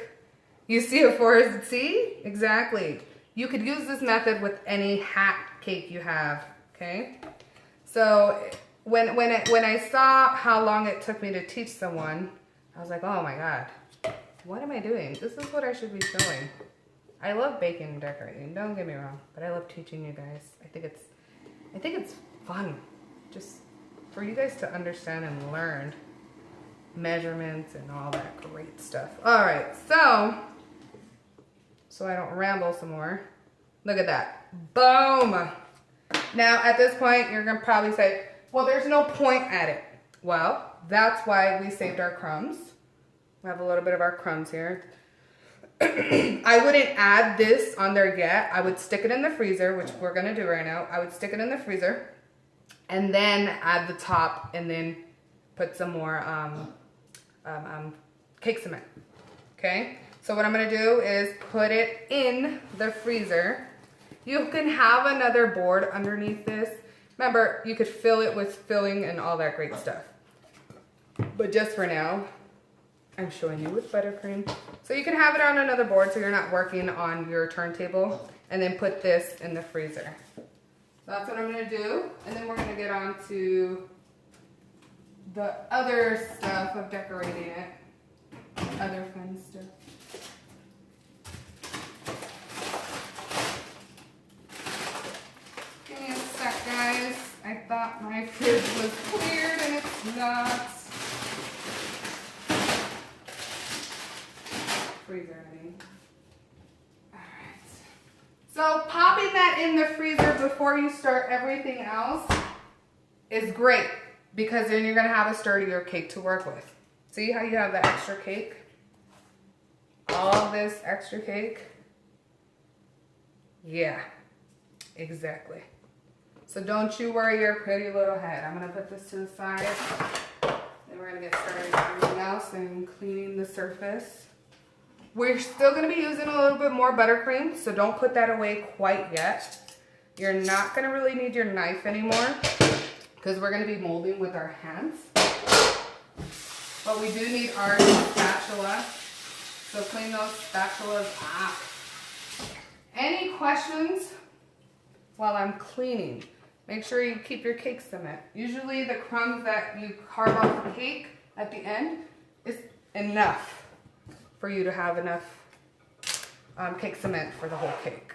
S1: you see a forest, see? Exactly. You could use this method with any hat cake you have, okay? So when I saw how long it took me to teach someone, I was like, oh my God, what am I doing? This is what I should be showing. I love baking and decorating, don't get me wrong, but I love teaching you guys. I think it's fun, just for you guys to understand and learn measurements and all that great stuff. All right, so I don't ramble some more. Look at that, boom. Now at this point, you're gonna probably say, well, there's no point at it. Well, that's why we saved our crumbs. We have a little bit of our crumbs here. I wouldn't add this on there yet. I would stick it in the freezer, which we're gonna do right now. I would stick it in the freezer and then add the top and then put some more cake cement, okay? So what I'm gonna do is put it in the freezer. You can have another board underneath this. Remember, you could fill it with filling and all that great stuff. But just for now, I'm showing you with buttercream. So you can have it on another board so you're not working on your turntable, and then put this in the freezer. So that's what I'm gonna do. And then we're gonna get on to the other stuff of decorating it. Other fun stuff. Give me a sec, guys. I thought my fridge was cleared and it's not. Freezer, I mean. Alright. So popping that in the freezer before you start everything else is great because then you're gonna have a sturdier cake to work with. See how you have the extra cake? All this extra cake? Yeah, exactly. So don't you worry your pretty little head. I'm gonna put this to the side. Then we're gonna get started with everything else and cleaning the surface. We're still gonna be using a little bit more buttercream, so don't put that away quite yet. You're not gonna really need your knife anymore because we're gonna be molding with our hands. But we do need our spatula. So clean those spatulas up. Any questions while I'm cleaning? Make sure you keep your cake cement. Usually the crumbs that you carve off the cake at the end is enough for you to have enough cake cement for the whole cake.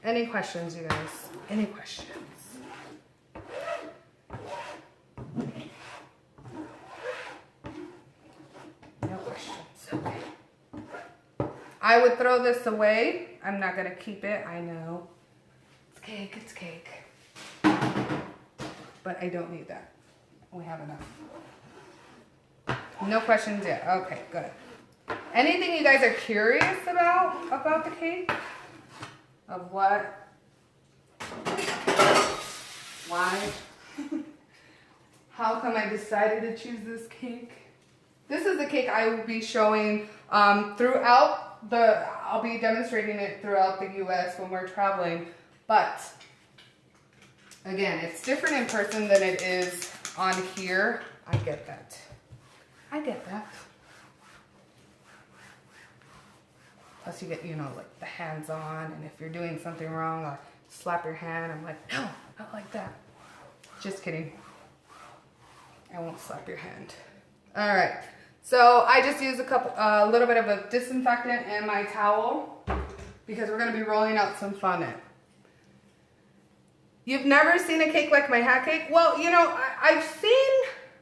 S1: Any questions, you guys? Any questions? No questions. Okay. I would throw this away. I'm not gonna keep it. I know. It's cake. It's cake. But I don't need that. We have enough. No questions yet. Okay, good. Anything you guys are curious about the cake? Of what? Why? How come I decided to choose this cake? This is the cake I will be showing I'll be demonstrating it throughout the US when we're traveling. But again, it's different in person than it is on here. I get that. I get that. Plus you get, like the hands on, and if you're doing something wrong, I'll slap your hand. I'm like, no, not like that. Just kidding. I won't slap your hand. All right. So I just used a little bit of a disinfectant in my towel because we're gonna be rolling out some fondant. You've never seen a cake like my hat cake? Well, I've seen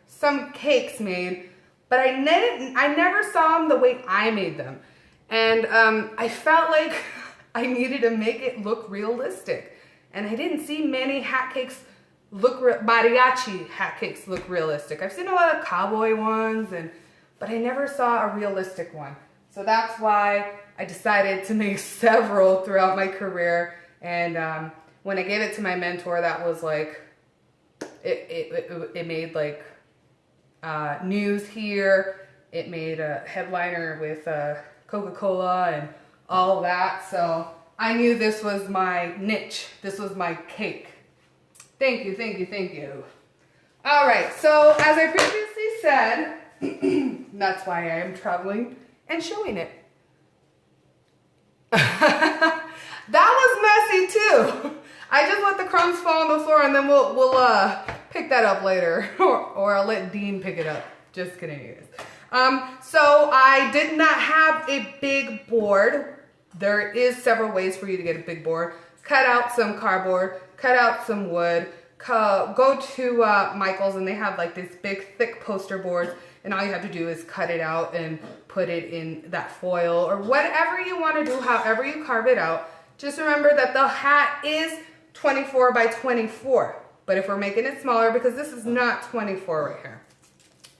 S1: some cakes made, but I never saw them the way I made them. And I felt like I needed to make it look realistic. And I didn't see many hat cakes mariachi hat cakes look realistic. I've seen a lot of cowboy ones, but I never saw a realistic one. So that's why I decided to make several throughout my career. And when I gave it to my mentor, that was like, it made like news here. It made a headliner with Coca-Cola and all that. So I knew this was my niche. This was my cake. Thank you, thank you, thank you. All right, so as I previously said, that's why I am traveling and showing it. That was messy too. I just let the crumbs fall on the floor and then we'll pick that up later. or I'll let Dean pick it up. Just kidding, you guys. So I did not have a big board. There is several ways for you to get a big board. Cut out some cardboard, cut out some wood, go to Michael's and they have like these big thick poster boards, and all you have to do is cut it out and put it in that foil or whatever you want to do, however you carve it out. Just remember that the hat is 24 by 24, but if we're making it smaller, because this is not 24 right here,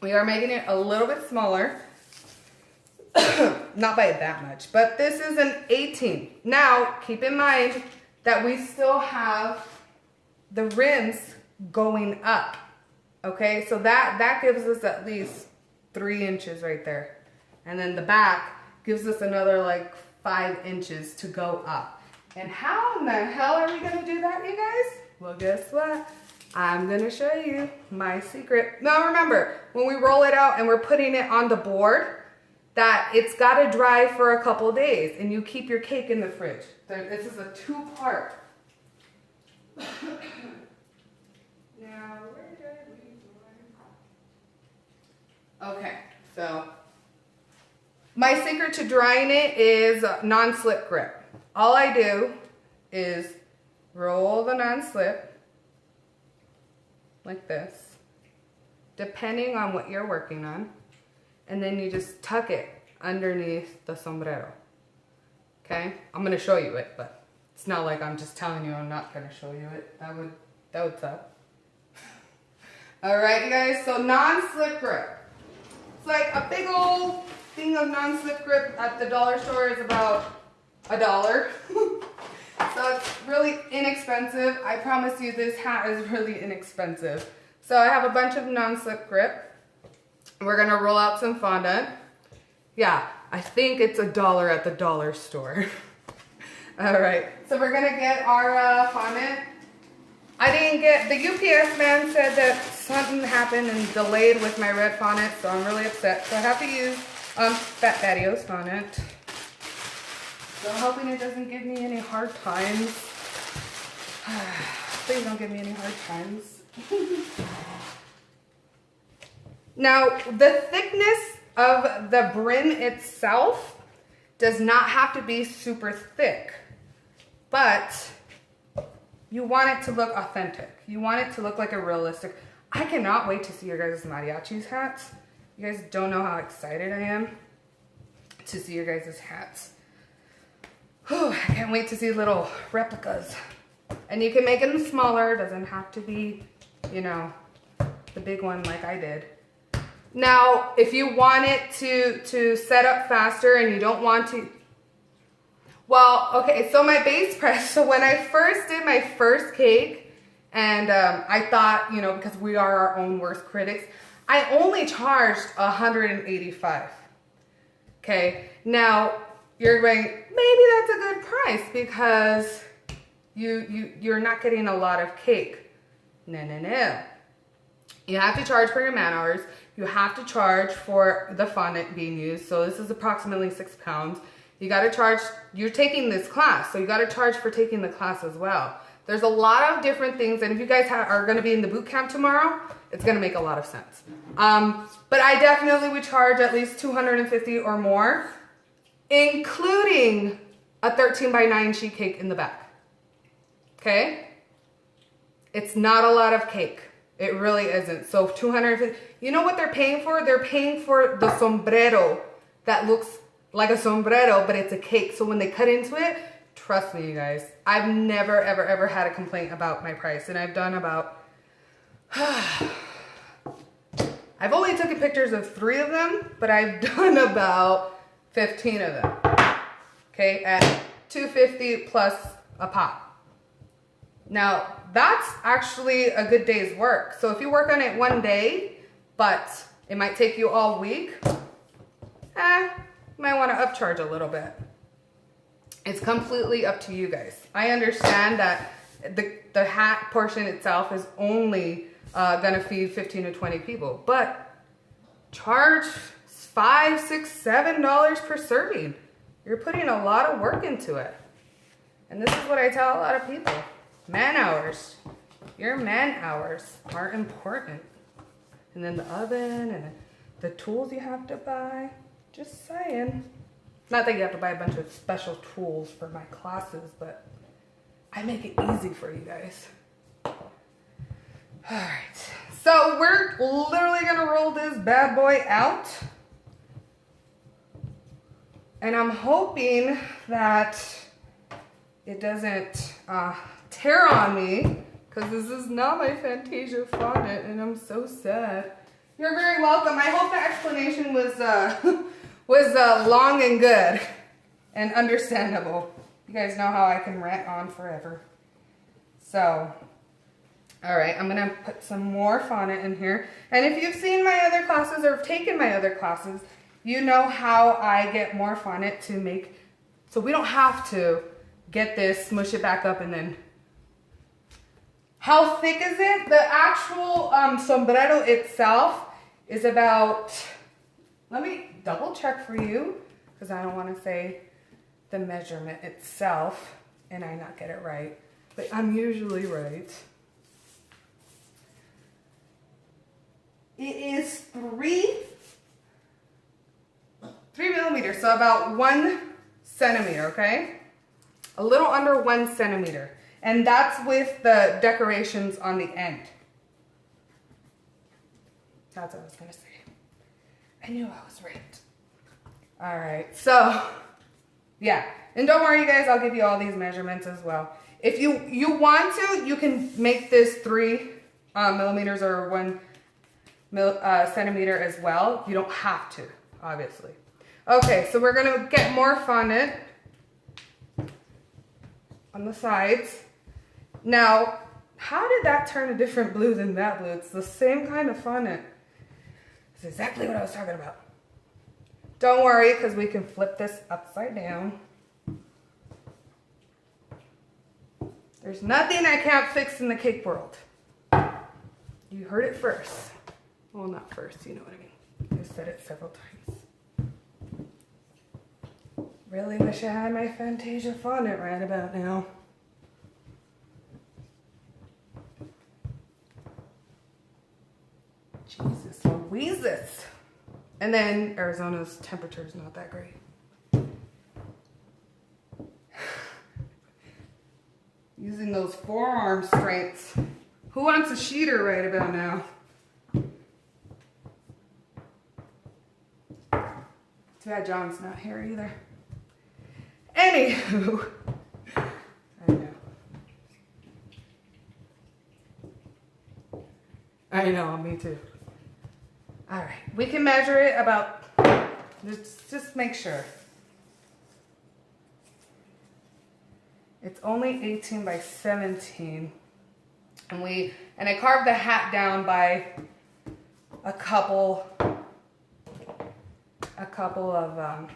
S1: we are making it a little bit smaller. Not by that much, but this is an 18. Now, keep in mind that we still have the rims going up. Okay, so that gives us at least 3 inches right there. And then the back gives us another like 5 inches to go up. And how in the hell are we gonna do that, you guys? Well, guess what? I'm gonna show you my secret. Now remember, when we roll it out and we're putting it on the board, that it's gotta dry for a couple days, and you keep your cake in the fridge. This is a 2-part. Now, where did we go? Okay, so my secret to drying it is non-slip grip. All I do is roll the non-slip like this, depending on what you're working on, and then you just tuck it underneath the sombrero. Okay, I'm gonna show you it, but It's not like I'm just telling you I'm not gonna show you it. That would suck. All right, you guys, so non-slip grip. It's like a big old thing of non-slip grip at the dollar store is about $1. So it's really inexpensive. I promise you this hat is really inexpensive. So I have a bunch of non-slip grip. We're gonna roll out some fondant. Yeah, I think it's $1 at the dollar store. All right, so we're gonna get our fondant. I didn't get, the UPS man said that something happened and delayed with my red fondant, so I'm really upset. So I have to use Fat Daddy-O's fondant. So I'm hoping it doesn't give me any hard times. Please don't give me any hard times. Now, the thickness of the brim itself does not have to be super thick, but you want it to look authentic. You want it to look like a realistic. I cannot wait to see your guys' mariachis hats. You guys don't know how excited I am to see your guys' hats. Whew, I can't wait to see little replicas. And you can make them smaller. It doesn't have to be, you know, the big one like I did. Now, if you want it to set up faster and you don't want to, well, okay, so my base press, so when I first did my first cake, and I thought, you know, because we are our own worst critics, I only charged $185. Okay, now you're going, maybe that's a good price because you're not getting a lot of cake. No, no, no. You have to charge for your man hours. You have to charge for the fondant being used. So this is approximately 6 pounds. You got to charge, you're taking this class, so you got to charge for taking the class as well. There's a lot of different things, and if you guys are going to be in the boot camp tomorrow, it's going to make a lot of sense. But I definitely would charge at least $250 or more, including a 13x9 sheet cake in the back. Okay? It's not a lot of cake. It really isn't. So $250, you know what they're paying for? They're paying for the sombrero that looks like a sombrero, but it's a cake. So when they cut into it, trust me, you guys, I've never, ever, ever had a complaint about my price. And I've done about, I've only taken pictures of 3 of them, but I've done about 15 of them. Okay, at $250 plus a pop. Now, that's actually a good day's work. So if you work on it one day, but it might take you all week, you might want to upcharge a little bit. It's completely up to you guys. I understand that the hat portion itself is only gonna feed 15 to 20 people, but charge $5, $6, $7 per serving. You're putting a lot of work into it. And this is what I tell a lot of people. Man hours. Your man hours are important. And then the oven and the tools you have to buy. Just saying. Not that you have to buy a bunch of special tools for my classes, but I make it easy for you guys. All right. So we're literally going to roll this bad boy out. And I'm hoping that it doesn't tear on me, because this is not my Fantasia fondant, and I'm so sad. You're very welcome. I hope the explanation was long and good and understandable. You guys know how I can rant on forever. So, all right, I'm gonna put some more fondant in here. And if you've seen my other classes or have taken my other classes, you know how I get more fondant to make, so we don't have to get this, smush it back up, and then. How thick is it? The actual sombrero itself is about, let me double check for you, because I don't want to say the measurement itself and I not get it right, but I'm usually right. It is 3 millimeters, so about 1 centimeter, okay? A little under 1 centimeter. And that's with the decorations on the end. That's what I was gonna say. I knew I was right. All right, so yeah, And don't worry, you guys, I'll give you all these measurements as well. If you want to, you can make this 3 millimeters or 1 centimeter as well. You don't have to, obviously. Okay, so we're gonna get more fondant on the sides. Now, how did that turn a different blue than that blue? It's the same kind of fondant. It's exactly what I was talking about. Don't worry, because we can flip this upside down. There's nothing I can't fix in the cake world. You heard it first. Well, not first, you know what I mean. I've said it several times. Really wish I had my Fantasia fondant right about now. Jesus Louises. And then Arizona's temperature is not that great. Using those forearm strengths. Who wants a sheeter right about now? Too bad John's not here either. Anywho. I know, me too. All right, we can measure it about, just make sure. It's only 18 by 17. And I carved the hat down by a couple of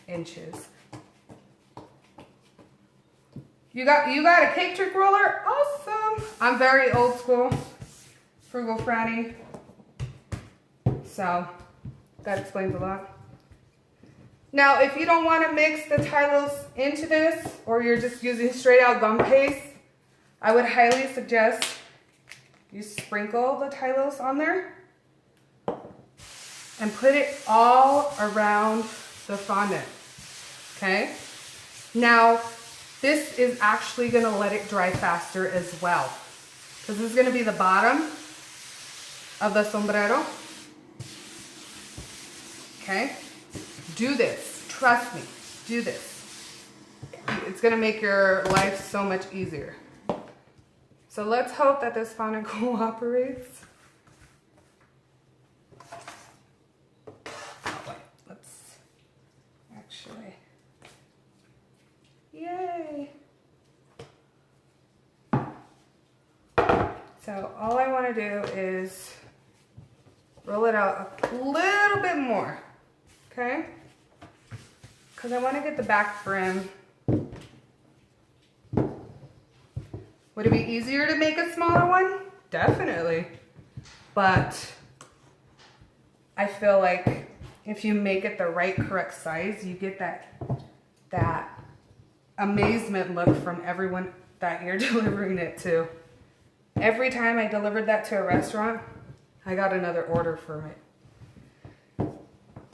S1: inches. You got a cake trick roller? Awesome. I'm very old school, frugal franny. So that explains a lot. Now, if you don't want to mix the Tylose into this, or you're just using straight out gum paste, I would highly suggest you sprinkle the Tylose on there and put it all around the fondant, okay? Now, this is actually gonna let it dry faster as well, because this is gonna be the bottom of the sombrero, okay? Do this, trust me, do this. It's gonna make your life so much easier. So let's hope that this fondant cooperates. Oh, wait, let's actually, yay. So all I wanna do is roll it out a little bit more, okay? Because I want to get the back brim. Would it be easier to make a smaller one? Definitely. But I feel like if you make it the right, correct size, you get that amazement look from everyone that you're delivering it to. Every time I delivered that to a restaurant, I got another order from it.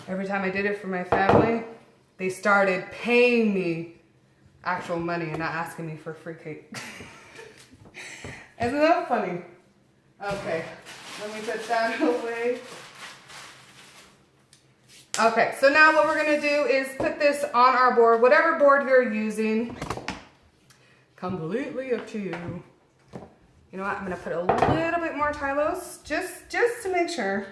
S1: Every time I did it for my family, they started paying me actual money and not asking me for free cake. Isn't that funny? Okay, let me put that away. Okay, so now what we're gonna do is put this on our board, whatever board you're using. Completely up to you. You know what, I'm gonna put a little bit more Tylose, just to make sure.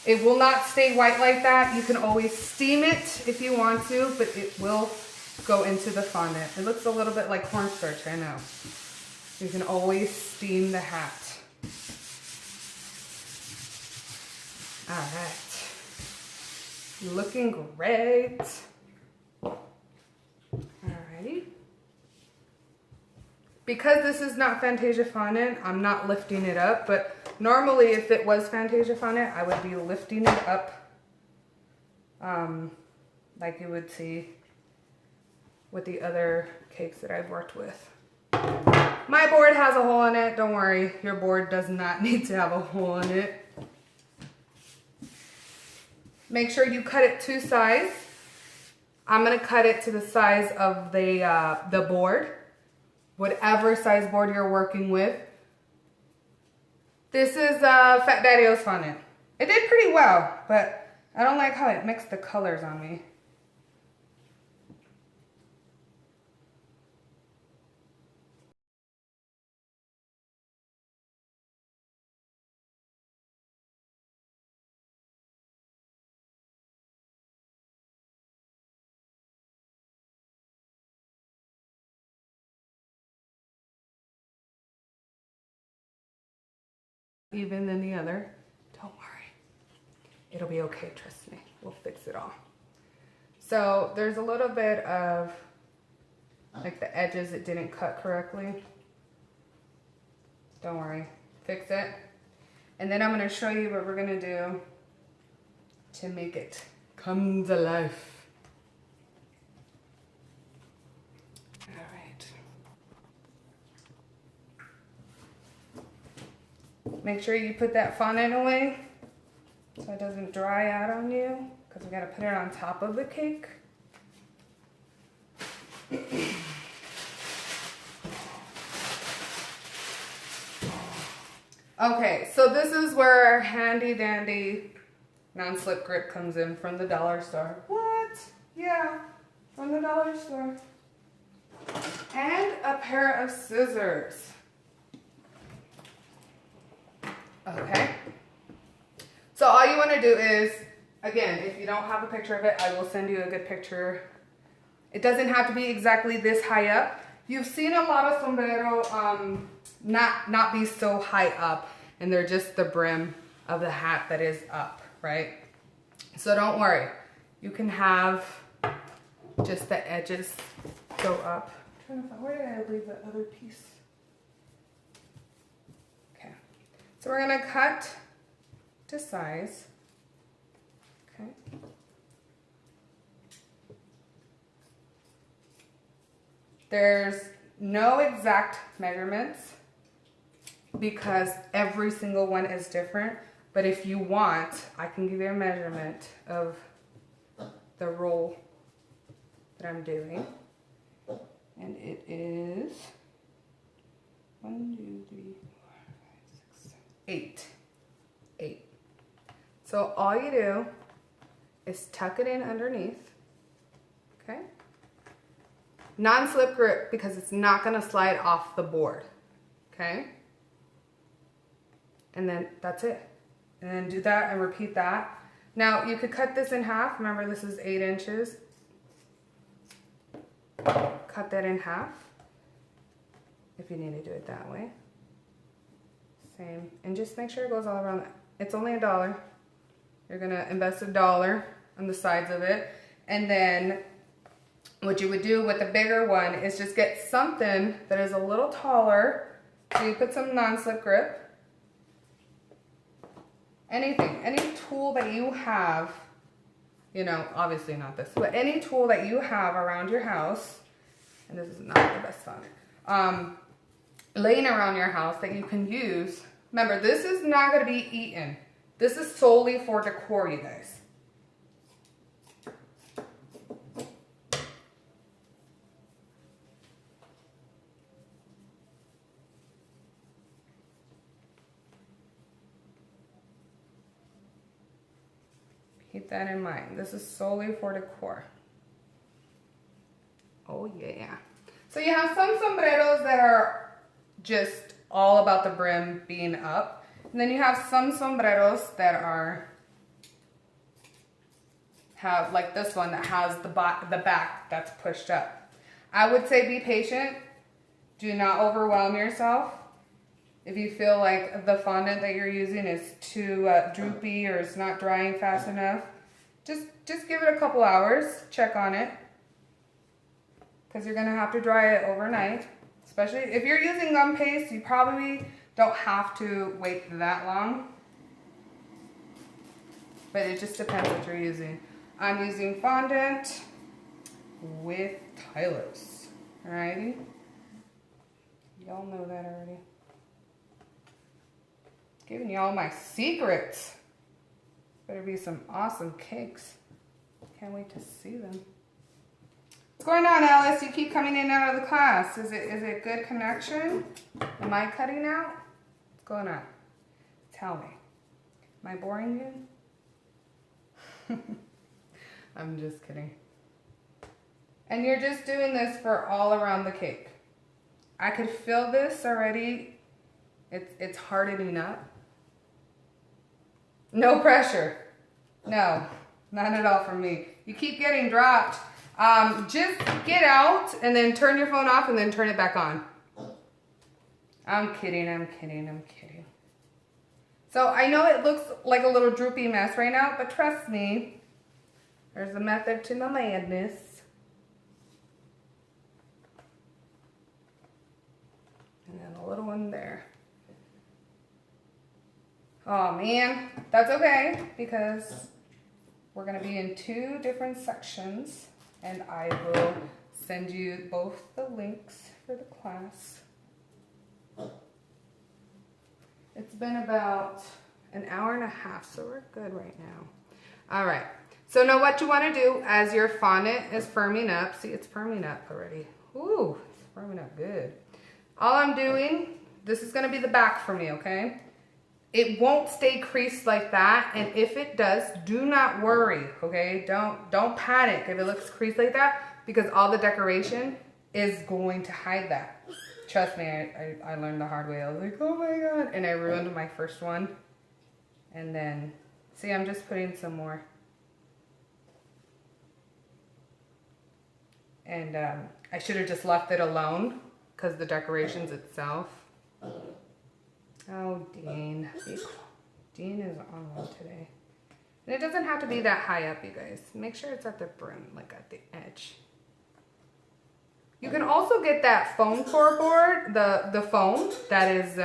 S1: It will not stay white like that. You can always steam it if you want to, but it will go into the fondant. It looks a little bit like cornstarch, I know. You can always steam the hat. All right. Looking great. Alrighty. Because this is not Fantasia fondant, I'm not lifting it up, but normally if it was Fantasia fondant, I would be lifting it up like you would see with the other cakes that I've worked with. My board has a hole in it. Don't worry, your board does not need to have a hole in it. Make sure you cut it to size. I'm gonna cut it to the size of the board, whatever size board you're working with. This is Fat Daddy-O's fondant. It did pretty well, but I don't like how it mixed the colors on me. Even than the other. Don't worry. It'll be okay, trust me. We'll fix it all. So there's a little bit of like the edges that didn't cut correctly. Don't worry, fix it. And then I'm gonna show you what we're gonna do to make it come to life. All right. Make sure you put that fondant away so it doesn't dry out on you, because we gotta put it on top of the cake. Okay, so this is where our handy dandy non-slip grip comes in from the dollar store. What? Yeah, from the dollar store. And a pair of scissors. Okay. So all you want to do is, again, if you don't have a picture of it, I will send you a good picture. It doesn't have to be exactly this high up. You've seen a lot of sombrero not be so high up, and they're just the brim of the hat that is up, right? So don't worry. You can have just the edges go up. I'm trying to find, where did I leave the other piece? Okay. So we're gonna cut to size. Okay. There's no exact measurements because every single one is different. But if you want, I can give you a measurement of the roll that I'm doing. And it is 1, 2, 3, 4, 5, 6, 7, 8. 8. So all you do is tuck it in underneath. Okay? Non-slip grip because it's not going to slide off the board. Okay? And then that's it. And then do that and repeat that. Now you could cut this in half. Remember, this is 8 inches. Cut that in half if you need to do it that way. Same. And just make sure it goes all around. It's only $1. You're going to invest $1 on the sides of it. And then what you would do with the bigger one is just get something that is a little taller. So you put some non-slip grip. Anything, any tool that you have, you know, obviously not this, but any tool that you have around your house, and this is not the best fun, laying around your house that you can use. Remember, this is not going to be eaten. This is solely for decor, you guys. Keep that in mind. This is solely for decor. Oh yeah. So you have some sombreros that are just all about the brim being up. And then you have some sombreros that have like this one that has the back that's pushed up. I would say be patient. Do not overwhelm yourself. If you feel like the fondant that you're using is too droopy or it's not drying fast enough, just give it a couple hours, check on it. Because you're gonna have to dry it overnight. Especially if you're using gum paste, you probably don't have to wait that long. But it just depends what you're using. I'm using fondant with Tylose. Alrighty? Y'all know that already. Giving y'all my secrets. Better be some awesome cakes. Can't wait to see them. What's going on, Alice? You keep coming in and out of the class. Is it good connection? Am I cutting out? What's going on? Tell me. Am I boring you? I'm just kidding. And you're just doing this for all around the cake. I could feel this already. It's hardening up. No pressure. No, not at all from me. You keep getting dropped. Just get out and then turn your phone off and then turn it back on. I'm kidding, I'm kidding, I'm kidding. So I know it looks like a little droopy mess right now, but trust me, there's a method to the madness. And then a little one there. Oh man, that's okay because we're gonna be in 2 different sections and I will send you both the links for the class. It's been about an hour and a half, so we're good right now. All right, so now what you wanna do as your fondant is firming up, see it's firming up already. Ooh, it's firming up good. All I'm doing, this is gonna be the back for me, okay? It won't stay creased like that, and if it does, do not worry, okay? Don't panic if it looks creased like that, because all the decoration is going to hide that. Trust me, I learned the hard way. I was like, oh my God, and I ruined my first one. And then, see, I'm just putting some more. And I should have just left it alone, because the decorations itself. Oh, Dean. Dean is on one today. And it doesn't have to be that high up, you guys. Make sure it's at the brim, like at the edge. You can also get that foam core board, the foam that is,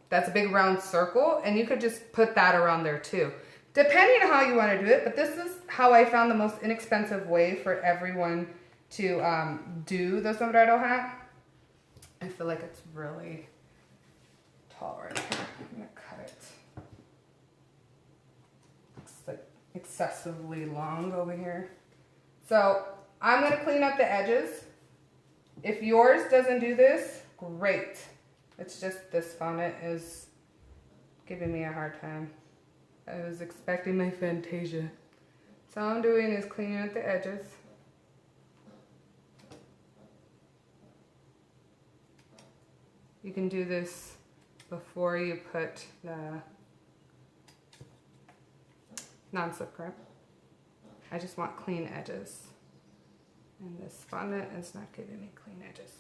S1: that's a big round circle, and you could just put that around there too. Depending on how you want to do it, but this is how I found the most inexpensive way for everyone to do the sombrero hat. I feel like it's really tall right here. I'm gonna cut it. It's like excessively long over here. So I'm gonna clean up the edges. If yours doesn't do this, great. It's just this fondant is giving me a hard time. I was expecting my Fantasia. So all I'm doing is cleaning up the edges. You can do this before you put the non-slip grip. I just want clean edges. And this fondant is not giving me clean edges.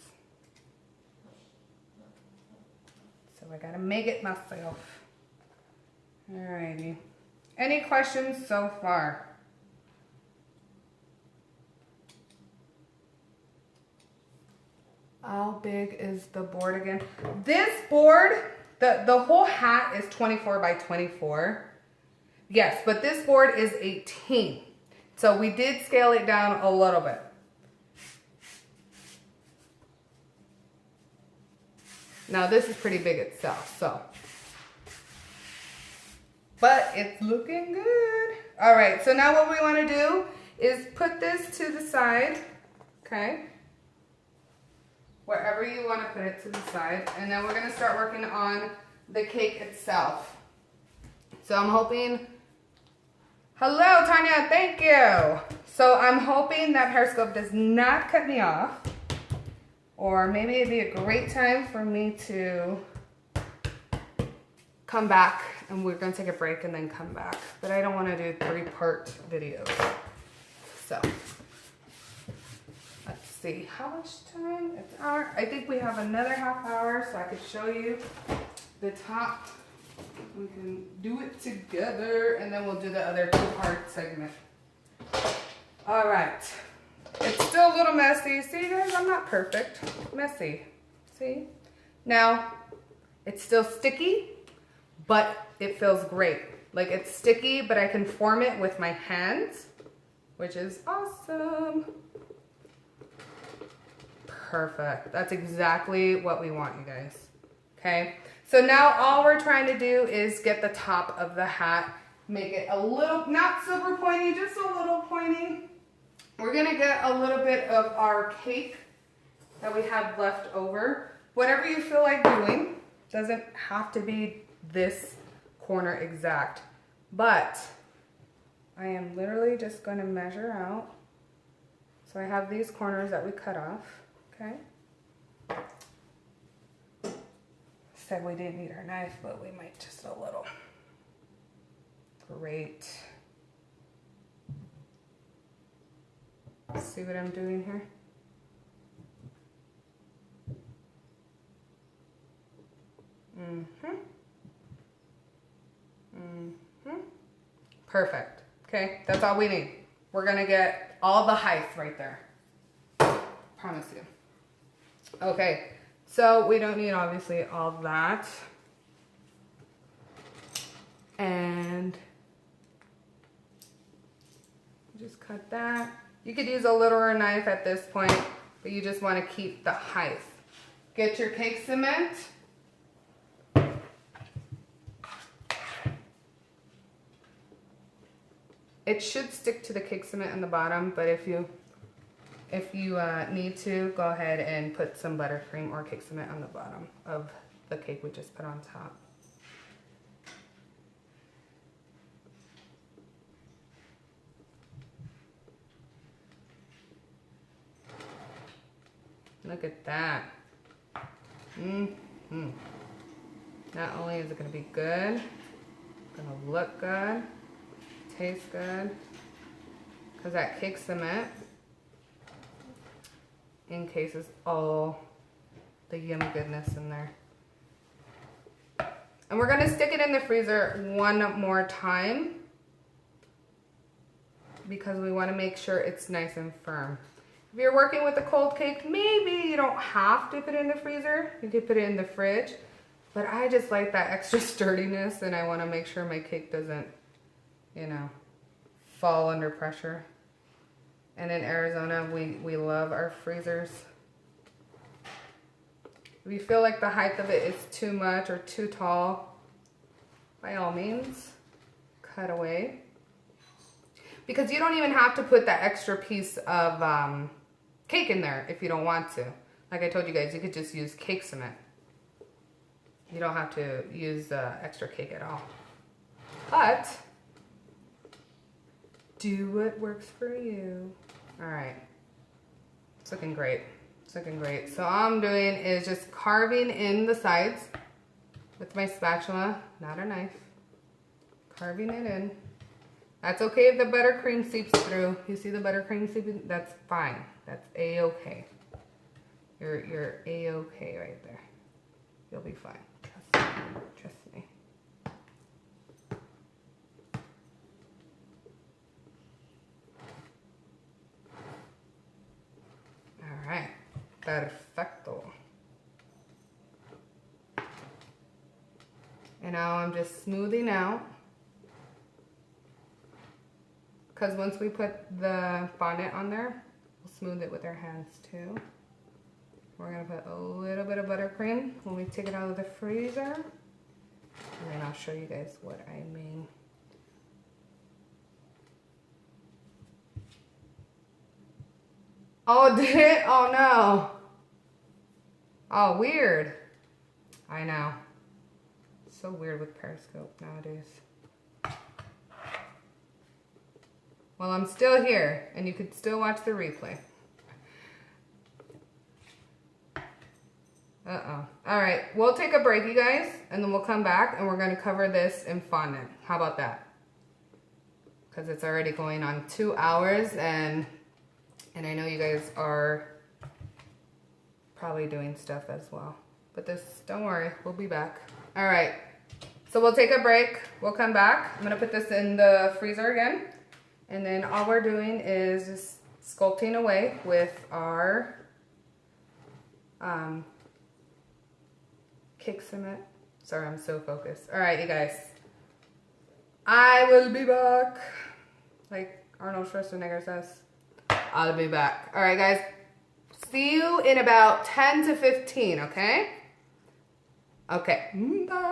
S1: So I gotta make it myself. Alrighty. Any questions so far? How big is the board again? This board, the whole hat is 24 by 24. Yes, but this board is 18. So we did scale it down a little bit. Now this is pretty big itself, so. But it's looking good. All right, so now what we wanna do is put this to the side, okay? Wherever you wanna put it to the side. And then we're gonna start working on the cake itself. So I'm hoping, hello Tanya, thank you. So I'm hoping that Periscope does not cut me off. Or maybe it'd be a great time for me to come back and we're gonna take a break and then come back. But I don't wanna do 3-part videos. So, let's see, how much time? It's an hour. I think we have another half hour so I could show you the top. We can do it together and then we'll do the other 2-part segment. All right. It's still a little messy. See, guys, I'm not perfect. Messy. See? Now, it's still sticky, but it feels great. Like, it's sticky, but I can form it with my hands, which is awesome. Perfect. That's exactly what we want, you guys. Okay? So now all we're trying to do is get the top of the hat, make it a little, not super pointy, just a little pointy. We're gonna get a little bit of our cake that we have left over. Whatever you feel like doing, doesn't have to be this corner exact, but I am literally just going to measure out. So I have these corners that we cut off, okay? Said we didn't need our knife, but we might just a little. Great. See what I'm doing here? Perfect. Okay, that's all we need. We're gonna get all the height right there. Promise you. Okay, so we don't need obviously all that. And just cut that. You could use a littler knife at this point, but you just want to keep the height. Get your cake cement. It should stick to the cake cement on the bottom, but if you need to, go ahead and put some buttercream or cake cement on the bottom of the cake we just put on top. Look at that. Not only is it going to be good, it's going to look good, taste good, because that cake cement encases all the yummy goodness in there. And we're going to stick it in the freezer one more time because we want to make sure it's nice and firm. If you're working with a cold cake, maybe you don't have to put it in the freezer. You could put it in the fridge. But I just like that extra sturdiness, and I want to make sure my cake doesn't, you know, fall under pressure. And in Arizona, we love our freezers. If you feel like the height of it is too much or too tall, by all means, cut away. Because you don't even have to put that extra piece of cake in there if you don't want to. Like I told you guys, you could just use cake cement. You don't have to use extra cake at all. But do what works for you. All right. It's looking great. It's looking great. So all I'm doing is just carving in the sides with my spatula, not a knife. Carving it in. That's okay if the buttercream seeps through. You see the buttercream seeping? That's fine. That's a-okay. You're a-okay right there. You'll be fine. Trust me. All right. Perfecto. And now I'm just smoothing out. Because once we put the fondant on there, we'll smooth it with our hands too. We're going to put a little bit of buttercream when we take it out of the freezer. And then I'll show you guys what I mean. Oh, did it? Oh, no. Oh, weird. I know. It's so weird with Periscope nowadays. Well, I'm still here, and you could still watch the replay. Uh-oh. All right, we'll take a break, you guys, and then we'll come back, and we're going to cover this in fondant. How about that? Because it's already going on 2 hours, and I know you guys are probably doing stuff as well. But don't worry, we'll be back. All right, so we'll take a break. We'll come back. I'm going to put this in the freezer again. And then all we're doing is just sculpting away with our cake cement. Sorry, I'm so focused. All right, you guys. I will be back. Like Arnold Schwarzenegger says, I'll be back. All right, guys. See you in about 10 to 15, okay? Okay. Bye.